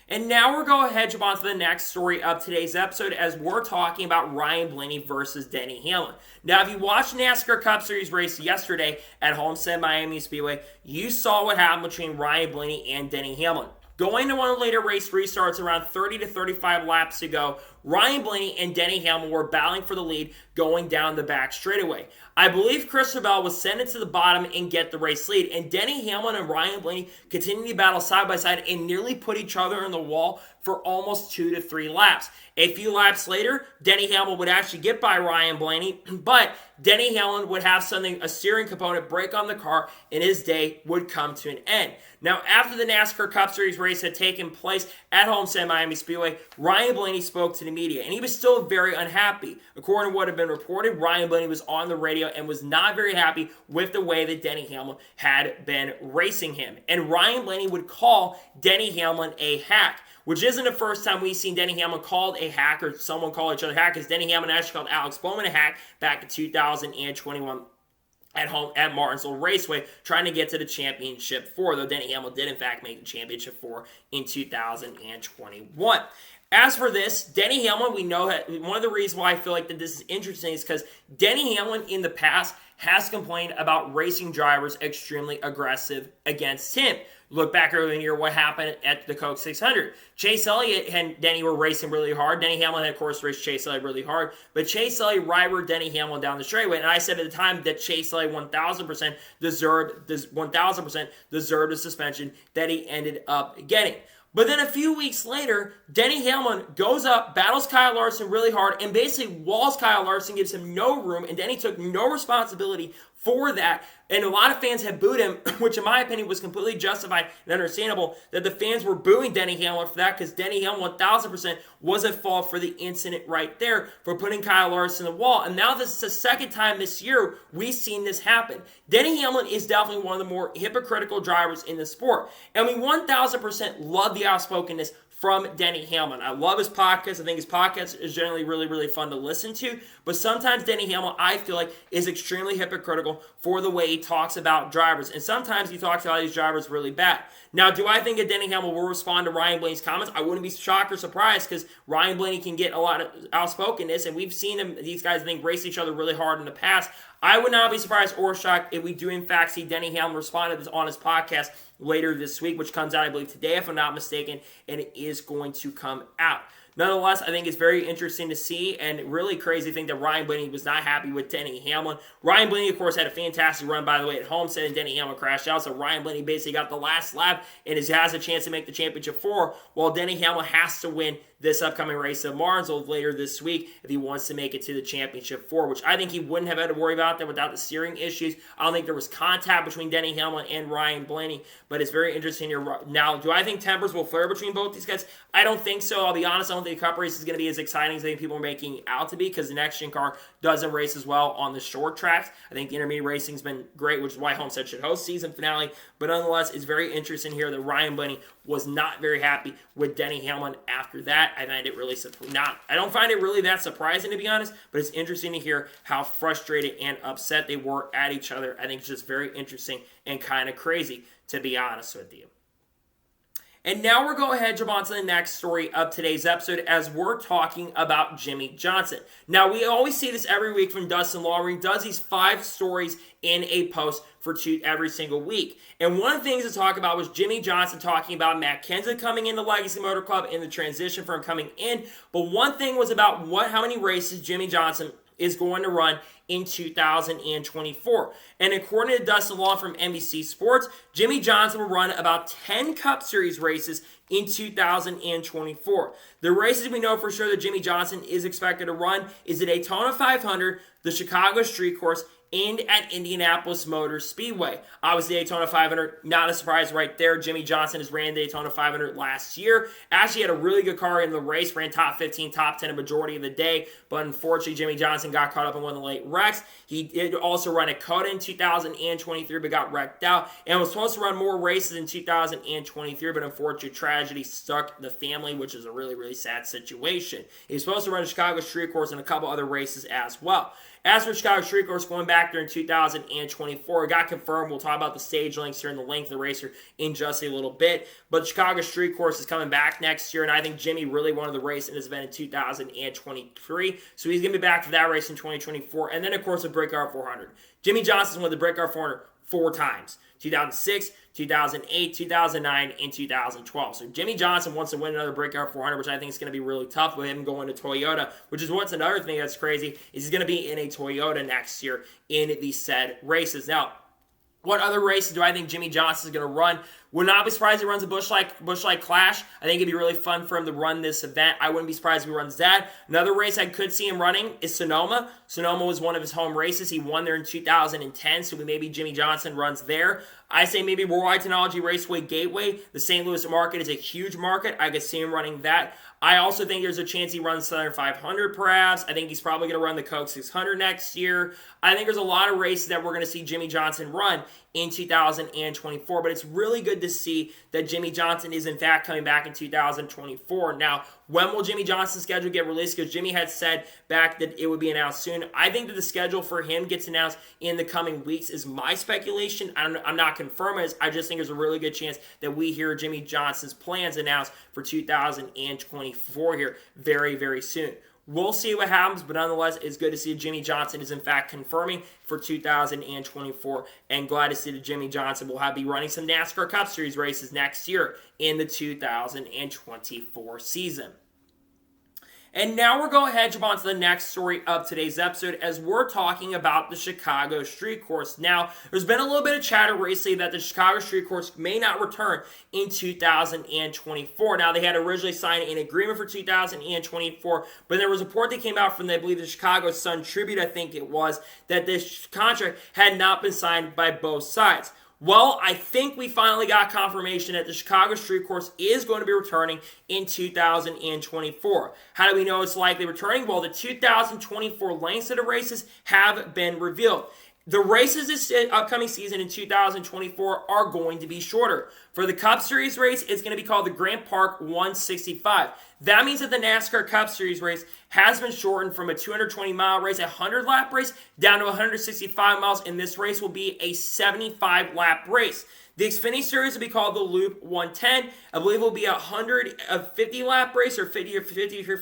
Speaker 1: And now we're going to head on to the next story of today's episode, as we're talking about Ryan Blaney versus Denny Hamlin. Now, if you watched NASCAR Cup Series race yesterday at Homestead Miami Speedway, you saw what happened between Ryan Blaney and Denny Hamlin. Going to one of the later race restarts around 30 to 35 laps to go, Ryan Blaney and Denny Hamlin were battling for the lead going down the back straightaway. I believe Christopher Bell was sent into the bottom and get the race lead, and Denny Hamlin and Ryan Blaney continued to battle side by side and nearly put each other in the wall for almost 2 to 3 laps. A few laps later, Denny Hamlin would actually get by Ryan Blaney, but Denny Hamlin would have a steering component break on the car, and his day would come to an end. Now, after the NASCAR Cup Series race had taken place at Homestead Miami Speedway, Ryan Blaney spoke to the media, and he was still very unhappy. According to what had been reported, Ryan Blaney was on the radio and was not very happy with the way that Denny Hamlin had been racing him. And Ryan Blaney would call Denny Hamlin a hack, which isn't the first time we've seen Denny Hamlin called a hack or someone call each other hack, because Denny Hamlin actually called Alex Bowman a hack back in 2021 at home at Martinsville Raceway, trying to get to the championship 4, though Denny Hamlin did in fact make the championship 4 in 2021. As for this, Denny Hamlin, we know that one of the reasons why I feel like that this is interesting is because Denny Hamlin in the past has complained about racing drivers extremely aggressive against him. Look back earlier in the year, what happened at the Coke 600. Chase Elliott and Denny were racing really hard. Denny Hamlin had, of course, raced Chase Elliott really hard. But Chase Elliott rivaled Denny Hamlin down the straightaway. And I said at the time that Chase Elliott 1,000% deserved the suspension that he ended up getting. But then a few weeks later, Denny Hamlin goes up, battles Kyle Larson really hard, and basically walls Kyle Larson, gives him no room, and Denny took no responsibility for that. And a lot of fans have booed him, which in my opinion was completely justified and understandable that the fans were booing Denny Hamlin for that, because Denny Hamlin 1,000% was at fault for the incident right there for putting Kyle Larson in the wall. And now this is the second time this year we've seen this happen. Denny Hamlin is definitely one of the more hypocritical drivers in the sport. And we 1,000% love the outspokenness from Denny Hamlin. I love his podcast. I think his podcast is generally really, really fun to listen to. But sometimes Denny Hamlin, I feel like, is extremely hypocritical for the way he talks about drivers. And sometimes he talks about these drivers really bad. Now, do I think that Denny Hamlin will respond to Ryan Blaney's comments? I wouldn't be shocked or surprised, because Ryan Blaney can get a lot of outspokenness, and we've seen these guys, I think, race each other really hard in the past. I would not be surprised or shocked if we do in fact see Denny Hamlin respond to this on his podcast later this week, which comes out, I believe, today, if I'm not mistaken, and it is going to come out. Nonetheless, I think it's very interesting to see, and really crazy thing that Ryan Blaney was not happy with Denny Hamlin. Ryan Blaney, of course, had a fantastic run, by the way, at Homestead, and Denny Hamlin crashed out, so Ryan Blaney basically got the last lap and has a chance to make the championship 4, while Denny Hamlin has to win this upcoming race at Martinsville later this week if he wants to make it to the championship 4, which I think he wouldn't have had to worry about that without the steering issues. I don't think there was contact between Denny Hamlin and Ryan Blaney, but it's very interesting here. Now, do I think tempers will flare between both these guys? I don't think so. I'll be honest, I don't think the Cup race is going to be as exciting as I think people are making it out to be, because the next-gen car doesn't race as well on the short tracks. I think the intermediate racing's been great, which is why Homestead should host season finale, but nonetheless, it's very interesting here that Ryan Blaney was not very happy with Denny Hamlin after that. I don't find it really that surprising, to be honest, but it's interesting to hear how frustrated and upset they were at each other. I think it's just very interesting and kind of crazy, to be honest with you. And now we're going ahead and jump on to the next story of today's episode, as we're talking about Jimmie Johnson. Now, we always see this every week from Dustin Lawler. He does these 5 stories in a post for every single week. And one of the things to talk about was Jimmie Johnson talking about Matt Kenseth coming into Legacy Motor Club and the transition from coming in. But one thing was about how many races Jimmie Johnson is going to run in 2024. And according to Dustin Law from NBC Sports, Jimmie Johnson will run about 10 Cup Series races in 2024. The races we know for sure that Jimmie Johnson is expected to run is the Daytona 500, the Chicago Street Course, and at Indianapolis Motor Speedway. Obviously, Daytona 500, not a surprise right there. Jimmie Johnson has ran Daytona 500 last year. Actually had a really good car in the race, ran top 15, top 10 a majority of the day, but unfortunately, Jimmie Johnson got caught up in one of the late wrecks. He did also run at COTA in 2023, but got wrecked out, and was supposed to run more races in 2023, but unfortunately, tragedy struck the family, which is a really, really sad situation. He was supposed to run a Chicago Street Course and a couple other races as well. As for Chicago Street Course, going back there in 2024, it got confirmed. We'll talk about the stage lengths here and the length of the racer in just a little bit. But the Chicago Street Course is coming back next year, and I think Jimmie really wanted the race in this event in 2023. So he's going to be back for that race in 2024. And then, of course, the Brickyard 400. Jimmie Johnson won the Brickyard 400 4 times. 2006, 2008, 2009, and 2012. So Jimmie Johnson wants to win another Brickyard 400, which I think is going to be really tough with him going to Toyota, which is what's another thing that's crazy, is he's going to be in a Toyota next year in the said races. Now, what other races do I think Jimmie Johnson is going to run? Would not be surprised if he runs a Busch Light Clash. I think it'd be really fun for him to run this event. I wouldn't be surprised if he runs that. Another race I could see him running is Sonoma. Sonoma was one of his home races. He won there in 2010, so maybe Jimmie Johnson runs there. I say maybe Worldwide Technology Raceway Gateway. The St. Louis market is a huge market. I could see him running that. I also think there's a chance he runs Southern 500 perhaps. I think he's probably going to run the Coke 600 next year. I think there's a lot of races that we're going to see Jimmie Johnson run in 2024, but it's really good to see that Jimmie Johnson is in fact coming back in 2024. Now, when will Jimmie Johnson's schedule get released? Because Jimmy had said back that it would be announced soon. I think that the schedule for him gets announced in the coming weeks is my speculation. I'm not confirming it. I just think there's a really good chance that we hear Jimmie Johnson's plans announced for 2024 here very, very soon. We'll see what happens, but nonetheless, it's good to see Jimmie Johnson is in fact confirming for 2024, and glad to see that Jimmie Johnson will be running some NASCAR Cup Series races next year in the 2024 season. And now we're going to jump on to the next story of today's episode as we're talking about the Chicago Street Course. Now, there's been a little bit of chatter recently that the Chicago Street Course may not return in 2024. Now, they had originally signed an agreement for 2024, but there was a report that came out from, I believe, the Chicago Sun-Tribune, I think it was, that this contract had not been signed by both sides. Well, I think we finally got confirmation that the Chicago Street Course is going to be returning in 2024. How do we know it's likely returning? Well, the 2024 lengths of the races have been revealed. The races this upcoming season in 2024 are going to be shorter. For the Cup Series race, it's going to be called the Grant Park 165. That means that the NASCAR Cup Series race has been shortened from a 220-mile race, a 100-lap race, down to 165 miles, and this race will be a 75-lap race. The Xfinity Series will be called the Loop 110. I believe it will be a 50-lap race or 52 or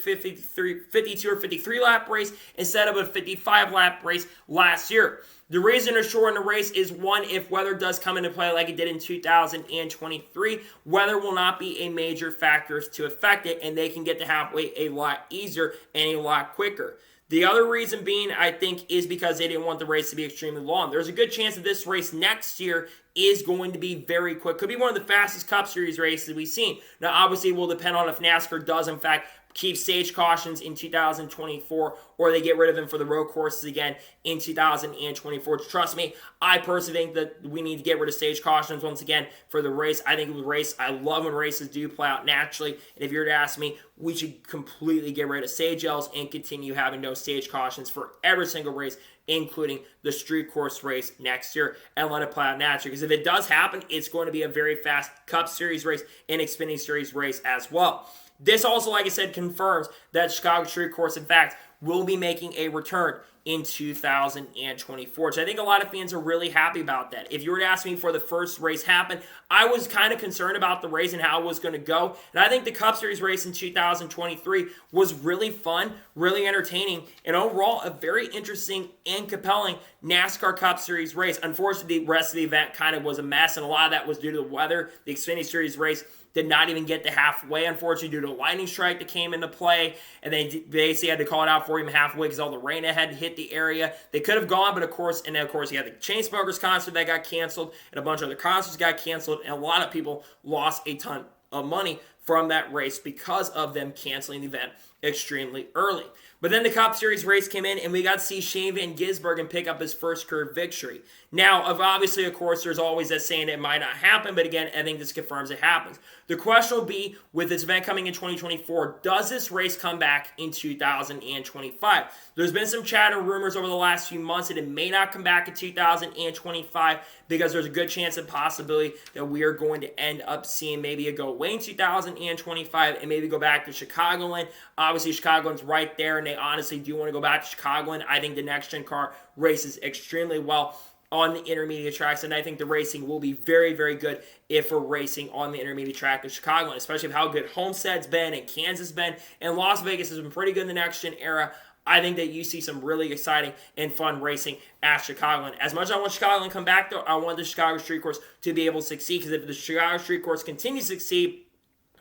Speaker 1: 53-lap race instead of a 55-lap race last year. The reason to shorten the race is, one, if weather does come into play like it did in 2023, weather will not be a major factor to affect it, and they can get to halfway a lot easier and a lot quicker. The other reason being, I think, is because they didn't want the race to be extremely long. There's a good chance that this race next year is going to be very quick. Could be one of the fastest Cup Series races we've seen. Now, obviously, it will depend on if NASCAR does, in fact, keep stage cautions in 2024, or they get rid of them for the road courses again in 2024. Trust me, I personally think that we need to get rid of stage cautions once again for the race. I think the race, I love when races do play out naturally, and if you were to ask me, we should completely get rid of stage Ls and continue having no stage cautions for every single race, including the street course race next year, and let it play out naturally. Because if it does happen, it's going to be a very fast Cup Series race and Xfinity Series race as well. This also, like I said, confirms that Chicago Street Course, in fact, will be making a return in 2024. So I think a lot of fans are really happy about that. If you were to ask me before the first race happened, I was kind of concerned about the race and how it was going to go. And I think the Cup Series race in 2023 was really fun, really entertaining, and overall a very interesting and compelling NASCAR Cup Series race. Unfortunately, the rest of the event kind of was a mess, and a lot of that was due to the weather. The Xfinity Series race did not even get to halfway, unfortunately, due to a lightning strike that came into play. And they basically had to call it out for him halfway because all the rain had hit the area. They could have gone, but of course, you had the Chainsmokers concert that got canceled, and a bunch of other concerts got canceled, and a lot of people lost a ton of money from that race because of them canceling the event extremely early. But then the Cup Series race came in, and we got to see Shane Van Gisbergen pick up his first career victory. Now, obviously, of course, there's always that saying it might not happen, but again, I think this confirms it happens. The question will be, with this event coming in 2024, does this race come back in 2025? There's been some chatter rumors over the last few months that it may not come back in 2025 because there's a good chance and possibility that we are going to end up seeing maybe a go away in 2025 and maybe go back to Chicagoland. Obviously, Chicagoland's right there, and they honestly do want to go back to Chicagoland. I think the next-gen car races extremely well on the intermediate tracks, and I think the racing will be very, very good if we're racing on the intermediate track of Chicagoland, especially with how good Homestead's been and Kansas been, and Las Vegas has been pretty good in the next-gen era. I think that you see some really exciting and fun racing at Chicagoland. As much as I want Chicagoland to come back, though, I want the Chicago Street Course to be able to succeed, because if the Chicago Street Course continues to succeed,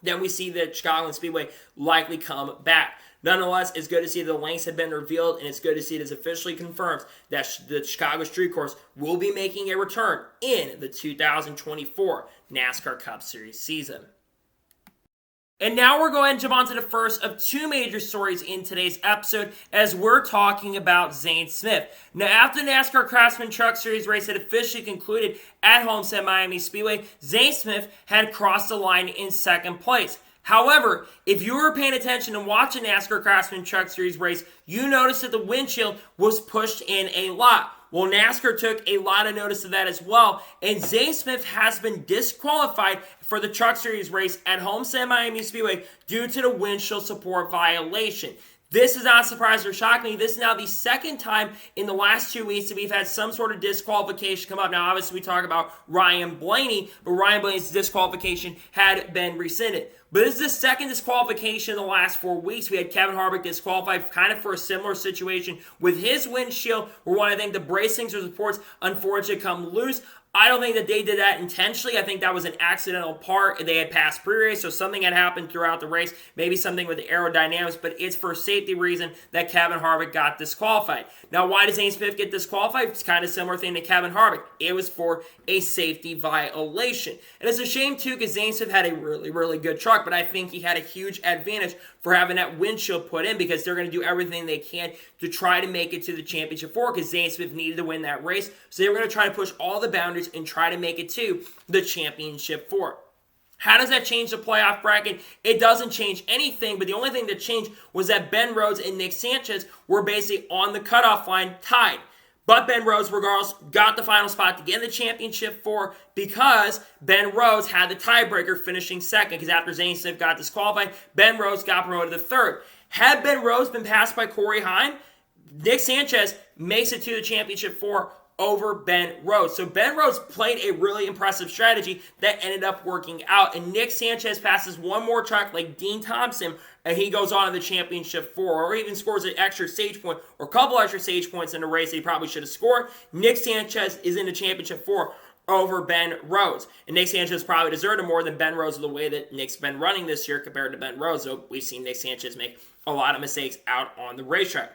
Speaker 1: then we see the Chicagoland Speedway likely come back. Nonetheless, it's good to see the lengths have been revealed, and it's good to see it is officially confirmed that the Chicago Street Course will be making a return in the 2024 NASCAR Cup Series season. And now we're going to jump on to the first of two major stories in today's episode, as we're talking about Zane Smith. Now, after the NASCAR Craftsman Truck Series race had officially concluded at Homestead Miami Speedway, Zane Smith had crossed the line in second place. However, if you were paying attention and watching NASCAR Craftsman Truck Series race, you noticed that the windshield was pushed in a lot. Well, NASCAR took a lot of notice of that as well, and Zane Smith has been disqualified for the Truck Series race at Homestead Miami Speedway due to the windshield support violation. This is not surprising or shocking. This is now the second time in the last 2 weeks that we've had some sort of disqualification come up. Now, obviously, we talk about Ryan Blaney, but Ryan Blaney's disqualification had been rescinded. But this is the second disqualification in the last 4 weeks. We had Kevin Harvick disqualified kind of for a similar situation with his windshield, where one, I think the bracings or supports unfortunately come loose. I don't think that they did that intentionally. I think that was an accidental part. They had passed pre-race, so something had happened throughout the race, maybe something with the aerodynamics, but it's for a safety reason that Kevin Harvick got disqualified. Now, why does Zane Smith get disqualified? It's kind of a similar thing to Kevin Harvick. It was for a safety violation. And it's a shame, too, because Zane Smith had a really, really good truck, but I think he had a huge advantage for having that windshield put in, because they're going to do everything they can to try to make it to the championship four, because Zane Smith needed to win that race. So they were going to try to push all the boundaries and try to make it to the championship four. How does that change the playoff bracket? It doesn't change anything, but the only thing that changed was that Ben Rhodes and Nick Sanchez were basically on the cutoff line tied. But Ben Rhodes, regardless, got the final spot to get in the championship four, because Ben Rhodes had the tiebreaker finishing second, because after Zane Smith got disqualified, Ben Rhodes got promoted to third. Had Ben Rhodes been passed by Corey Heim, Nick Sanchez makes it to the championship four over Ben Rhodes. So Ben Rhodes played a really impressive strategy that ended up working out. And Nick Sanchez passes one more truck like Dean Thompson, and he goes on to the championship four, or even scores an extra stage point or a couple extra stage points in the race that he probably should have scored. Nick Sanchez is in the championship four over Ben Rhodes. And Nick Sanchez probably deserved it more than Ben Rhodes the way that Nick's been running this year compared to Ben Rhodes. So we've seen Nick Sanchez make a lot of mistakes out on the racetrack.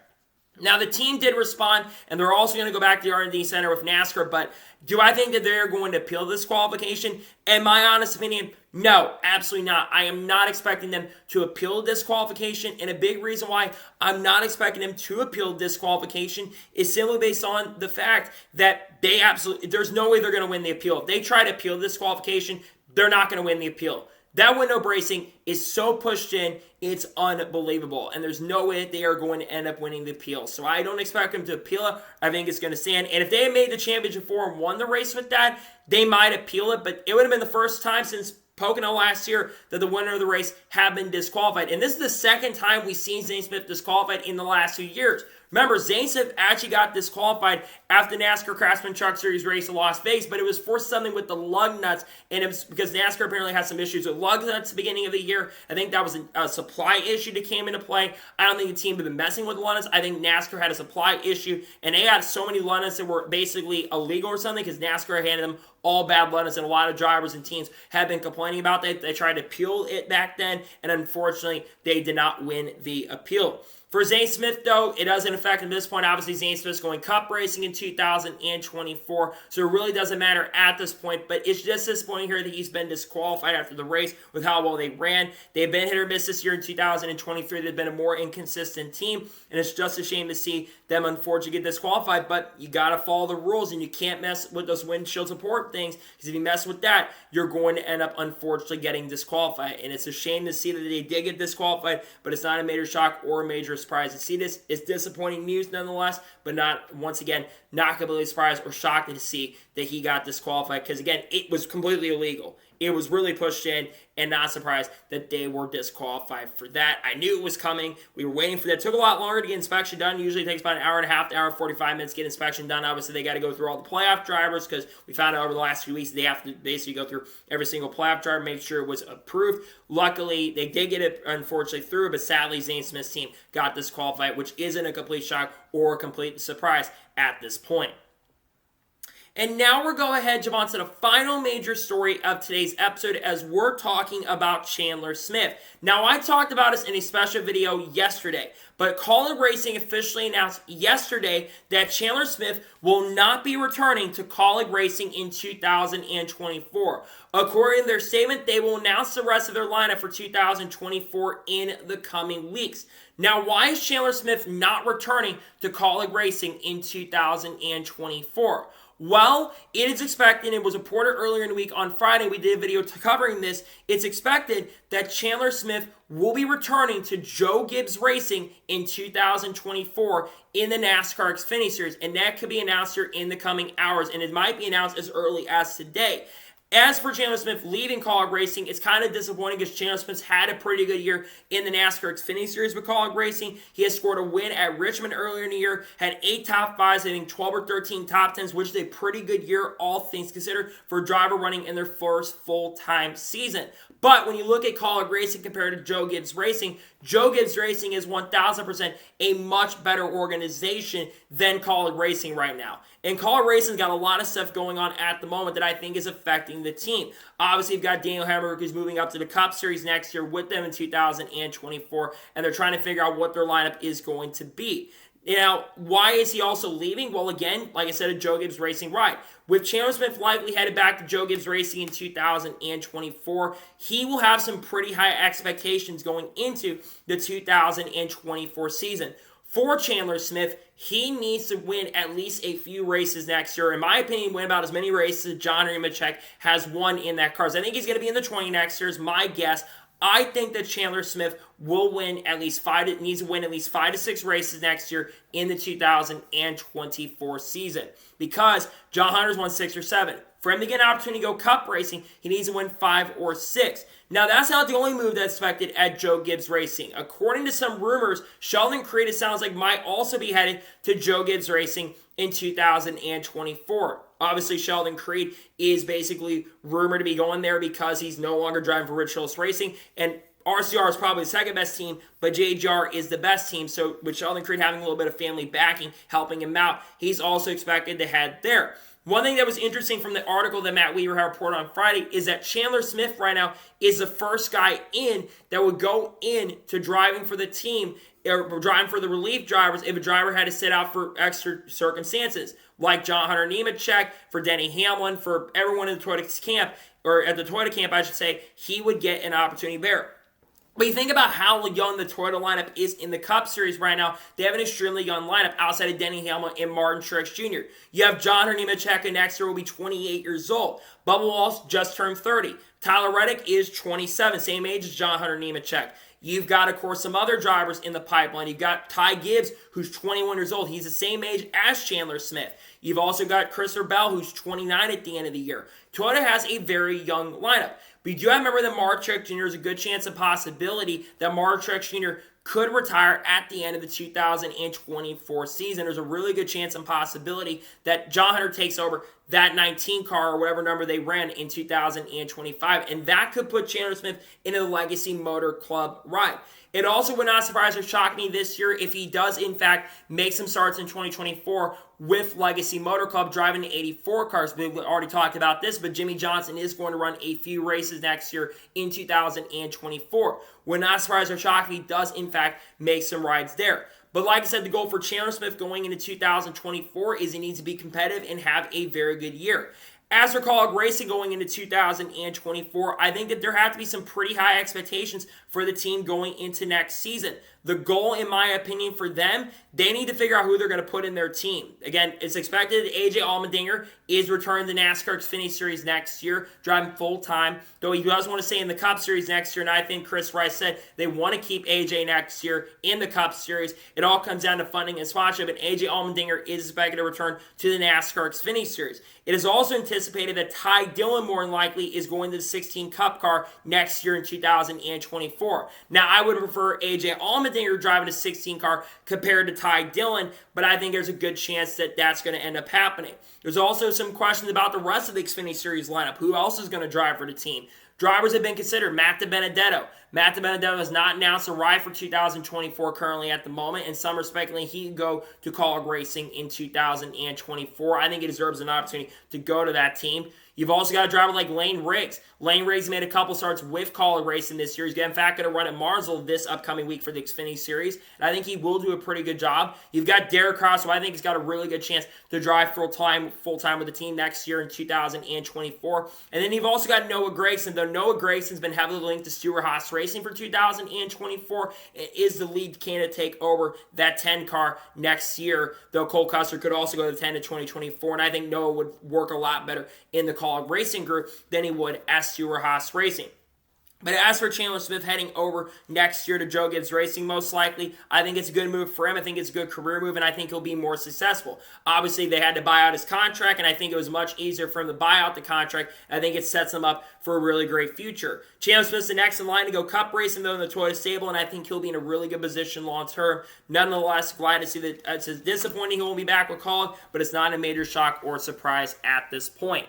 Speaker 1: Now, the team did respond, and they're also going to go back to the R&D Center with NASCAR, but do I think that they're going to appeal this qualification? In my honest opinion, no, absolutely not. I am not expecting them to appeal disqualification, and a big reason why I'm not expecting them to appeal disqualification is simply based on the fact that there's no way they're going to win the appeal. If they try to appeal disqualification, they're not going to win the appeal. That window bracing is so pushed in, it's unbelievable. And there's no way that they are going to end up winning the appeal. So I don't expect them to appeal it. I think it's going to stand. And if they had made the championship four and won the race with that, they might appeal it. But it would have been the first time since Pocono last year that the winner of the race had been disqualified. And this is the second time we've seen Zane Smith disqualified in the last 2 years. Remember, Zane Smith actually got disqualified after the NASCAR Craftsman Truck Series race in Las Vegas, but it was for something with the lug nuts, and it was because NASCAR apparently had some issues with lug nuts at the beginning of the year. I think that was a supply issue that came into play. I don't think the team had been messing with lug nuts. I think NASCAR had a supply issue, and they had so many lug nuts that were basically illegal or something, because NASCAR handed them all bad lug nuts, and a lot of drivers and teams have been complaining about that. They tried to appeal it back then, and unfortunately, they did not win the appeal. For Zane Smith, though, it doesn't affect him at this point. Obviously, Zane Smith's going cup racing in 2024, so it really doesn't matter at this point. But it's just this point here that he's been disqualified after the race with how well they ran. They've been hit or miss this year in 2023. They've been a more inconsistent team, and it's just a shame to see them unfortunately get disqualified. But you got to follow the rules, and you can't mess with those windshield support things, because if you mess with that, you're going to end up unfortunately getting disqualified. And it's a shame to see that they did get disqualified, but it's not a major shock or a major surprise to see this. It's disappointing news nonetheless, but not, once again, not completely surprised or shocked to see that he got disqualified, because again, it was completely illegal. it was really pushed in, and not surprised that they were disqualified for that. I knew it was coming. We were waiting for that. It took a lot longer to get inspection done. Usually it takes about an hour and a half to hour, 45 minutes to get inspection done. Obviously, they got to go through all the playoff drivers because we found out over the last few weeks they have to basically go through every single playoff driver, make sure it was approved. Luckily, they did get it, unfortunately, through, but sadly, Zane Smith's team got disqualified, which isn't a complete shock or a complete surprise at this point. And now we're going ahead, jump on to the final major story of today's episode as we're talking about Chandler Smith. Now, I talked about this in a special video yesterday, but Kaulig Racing officially announced yesterday that Chandler Smith will not be returning to Kaulig Racing in 2024. According to their statement, they will announce the rest of their lineup for 2024 in the coming weeks. Now, why is Chandler Smith not returning to Kaulig Racing in 2024? Well, it is expected, it was reported earlier in the week on Friday, we did a video covering this, it's expected that Chandler Smith will be returning to Joe Gibbs Racing in 2024 in the NASCAR Xfinity Series, and that could be announced here in the coming hours, and it might be announced as early as today. As for Chandler Smith leaving Kaulig Racing, it's kind of disappointing because Chandler Smith's had a pretty good year in the NASCAR Xfinity Series with Kaulig Racing. He has scored a win at Richmond earlier in the year, had 8 top 5s, hitting 12 or 13 top 10s, which is a pretty good year, all things considered, for a driver running in their first full-time season. But when you look at Kaulig Racing compared to Joe Gibbs Racing is 1,000% a much better organization than Kaulig Racing right now. And Kaulig Racing's got a lot of stuff going on at the moment that I think is affecting the team. Obviously, you've got Daniel Hemrick, who's moving up to the Cup Series next year with them in 2024, and they're trying to figure out what their lineup is going to be. Now, why is he also leaving? Well, again, like I said, a Joe Gibbs Racing ride. With Chandler Smith likely headed back to Joe Gibbs Racing in 2024, he will have some pretty high expectations going into the 2024 season. For Chandler Smith, he needs to win at least a few races next year. In my opinion, win about as many races as John Nemechek has won in that car. So I think he's going to be in the 20 next year is my guess. I think that Chandler Smith will win at least needs to win at least 5 to 6 races next year in the 2024 season. Because John Hunter's won 6 or 7. For him to get an opportunity to go Cup racing, he needs to win 5 or 6. Now, that's not the only move that's expected at Joe Gibbs Racing. According to some rumors, Sheldon Creed, it sounds like, might also be headed to Joe Gibbs Racing in 2024. Obviously, Sheldon Creed is basically rumored to be going there because he's no longer driving for Rich Hills Racing, and RCR is probably the second best team, but JGR is the best team. So with Sheldon Creed having a little bit of family backing, helping him out, he's also expected to head there. One thing that was interesting from the article that Matt Weaver had reported on Friday is that Chandler Smith right now is the first guy in that would go in to driving for the team or driving for the relief drivers if a driver had to sit out for extra circumstances, like John Hunter Nemechek, for Denny Hamlin, for everyone in the Toyota camp, or at the Toyota camp, I should say, he would get an opportunity there. But you think about how young the Toyota lineup is in the Cup Series right now. They have an extremely young lineup outside of Denny Hamlin and Martin Truex Jr. You have John Hunter Nemechek, who next year will be 28 years old. Bubba Wallace just turned 30. Tyler Reddick is 27, same age as John Hunter Nemechek. You've got, of course, some other drivers in the pipeline. You've got Ty Gibbs, who's 21 years old. He's the same age as Chandler Smith. You've also got Christopher Bell, who's 29 at the end of the year. Toyota has a very young lineup. But you do have to remember that Martin Truex Jr. is a good chance and possibility that Martin Truex Jr. could retire at the end of the 2024 season. There's a really good chance and possibility that John Hunter takes over that 19 car or whatever number they ran in 2025. And that could put Chandler Smith into the Legacy Motor Club ride. It also would not surprise or shock me this year if he does, in fact, make some starts in 2024 with Legacy Motor Club driving the 84 cars. We've already talked about this, but Jimmy Johnson is going to run a few races next year in 2024. Would not surprise or shock if he does, in fact, make some rides there. But like I said, the goal for Chandler Smith going into 2024 is he needs to be competitive and have a very good year. As for Kaulig Racing going into 2024, I think that there have to be some pretty high expectations for the team going into next season. The goal, in my opinion, for them, they need to figure out who they're going to put in their team. Again, it's expected that AJ Allmendinger is returning to NASCAR Xfinity Series next year, driving full-time, though he does want to stay in the Cup Series next year, and I think Chris Rice said they want to keep AJ next year in the Cup Series. It all comes down to funding and sponsorship, and AJ Allmendinger is expected to return to the NASCAR Xfinity Series. It is also anticipated that Ty Dillon more than likely is going to the 16 Cup car next year in 2024. Now, I would prefer AJ Allmendinger driving a 16 car compared to Ty Dillon, but I think there's a good chance that that's going to end up happening. There's also some questions about the rest of the Xfinity Series lineup. Who else is going to drive for the team? Drivers have been considered. Matt DiBenedetto. Matt DiBenedetto has not announced a ride for 2024 currently at the moment, and some are speculating he could go to Kaulig Racing in 2024. I think he deserves an opportunity to go to that team. You've also got a driver like Lane Riggs. Lane Riggs made a couple starts with Kaulig Racing this year. He's in fact going to run at Martinsville this upcoming week for the Xfinity Series, and I think he will do a pretty good job. You've got Derek Cross, who I think has got a really good chance to drive full-time with the team next year in 2024. And then you've also got Noah Gragson, though Noah Gragson's been heavily linked to Stewart-Haas Racing for 2024. It is the lead candidate to take over that 10 car next year, though Cole Custer could also go to 10 in 2024, and I think Noah would work a lot better in the Kaulig Racing group than he would at Stewart-Haas Racing. But as for Chandler Smith heading over next year to Joe Gibbs Racing, most likely, I think it's a good move for him. I think it's a good career move, and I think he'll be more successful. Obviously, they had to buy out his contract, and I think it was much easier for him to buy out the contract. I think it sets him up for a really great future. Chandler Smith's the next in line to go Cup Racing, though, in the Toyota stable, and I think he'll be in a really good position long term. Nonetheless, glad to see that it's disappointing he won't be back with Kaulig, but it's not a major shock or surprise at this point.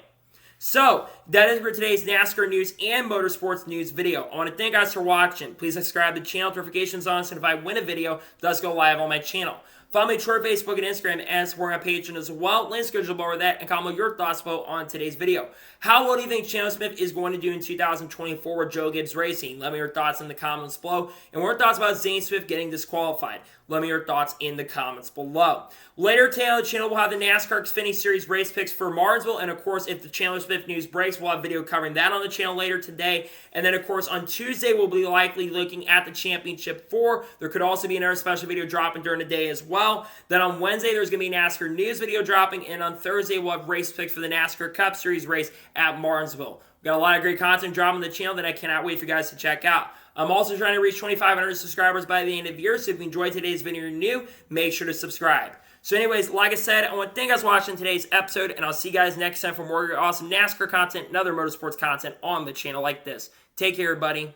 Speaker 1: So, that is for today's NASCAR news and motorsports news video. I want to thank you guys for watching. Please subscribe to the channel, notifications on, so if I win a video, it does go live on my channel. Follow me on Twitter, Facebook, and Instagram, and support my Patreon as well. Links go below that, and comment your thoughts below on today's video. How well do you think Chandler Smith is going to do in 2024 with Joe Gibbs Racing? Let me know your thoughts in the comments below. And what are your thoughts about Zane Swift getting disqualified? Let me know your thoughts in the comments below. Later today on the channel, we'll have the NASCAR Xfinity Series race picks for Martinsville. And, of course, if the Chandler Smith news breaks, we'll have a video covering that on the channel later today. And then, of course, on Tuesday, we'll be likely looking at the Championship 4. There could also be another special video dropping during the day as well. Then on Wednesday, there's going to be a NASCAR news video dropping. And on Thursday, we'll have race picks for the NASCAR Cup Series race at Martinsville. We've got a lot of great content dropping on the channel that I cannot wait for you guys to check out. I'm also trying to reach 2,500 subscribers by the end of the year, so if you enjoyed today's video and you're new, make sure to subscribe. So anyways, like I said, I want to thank you guys for watching today's episode, and I'll see you guys next time for more awesome NASCAR content and other motorsports content on the channel like this. Take care, everybody.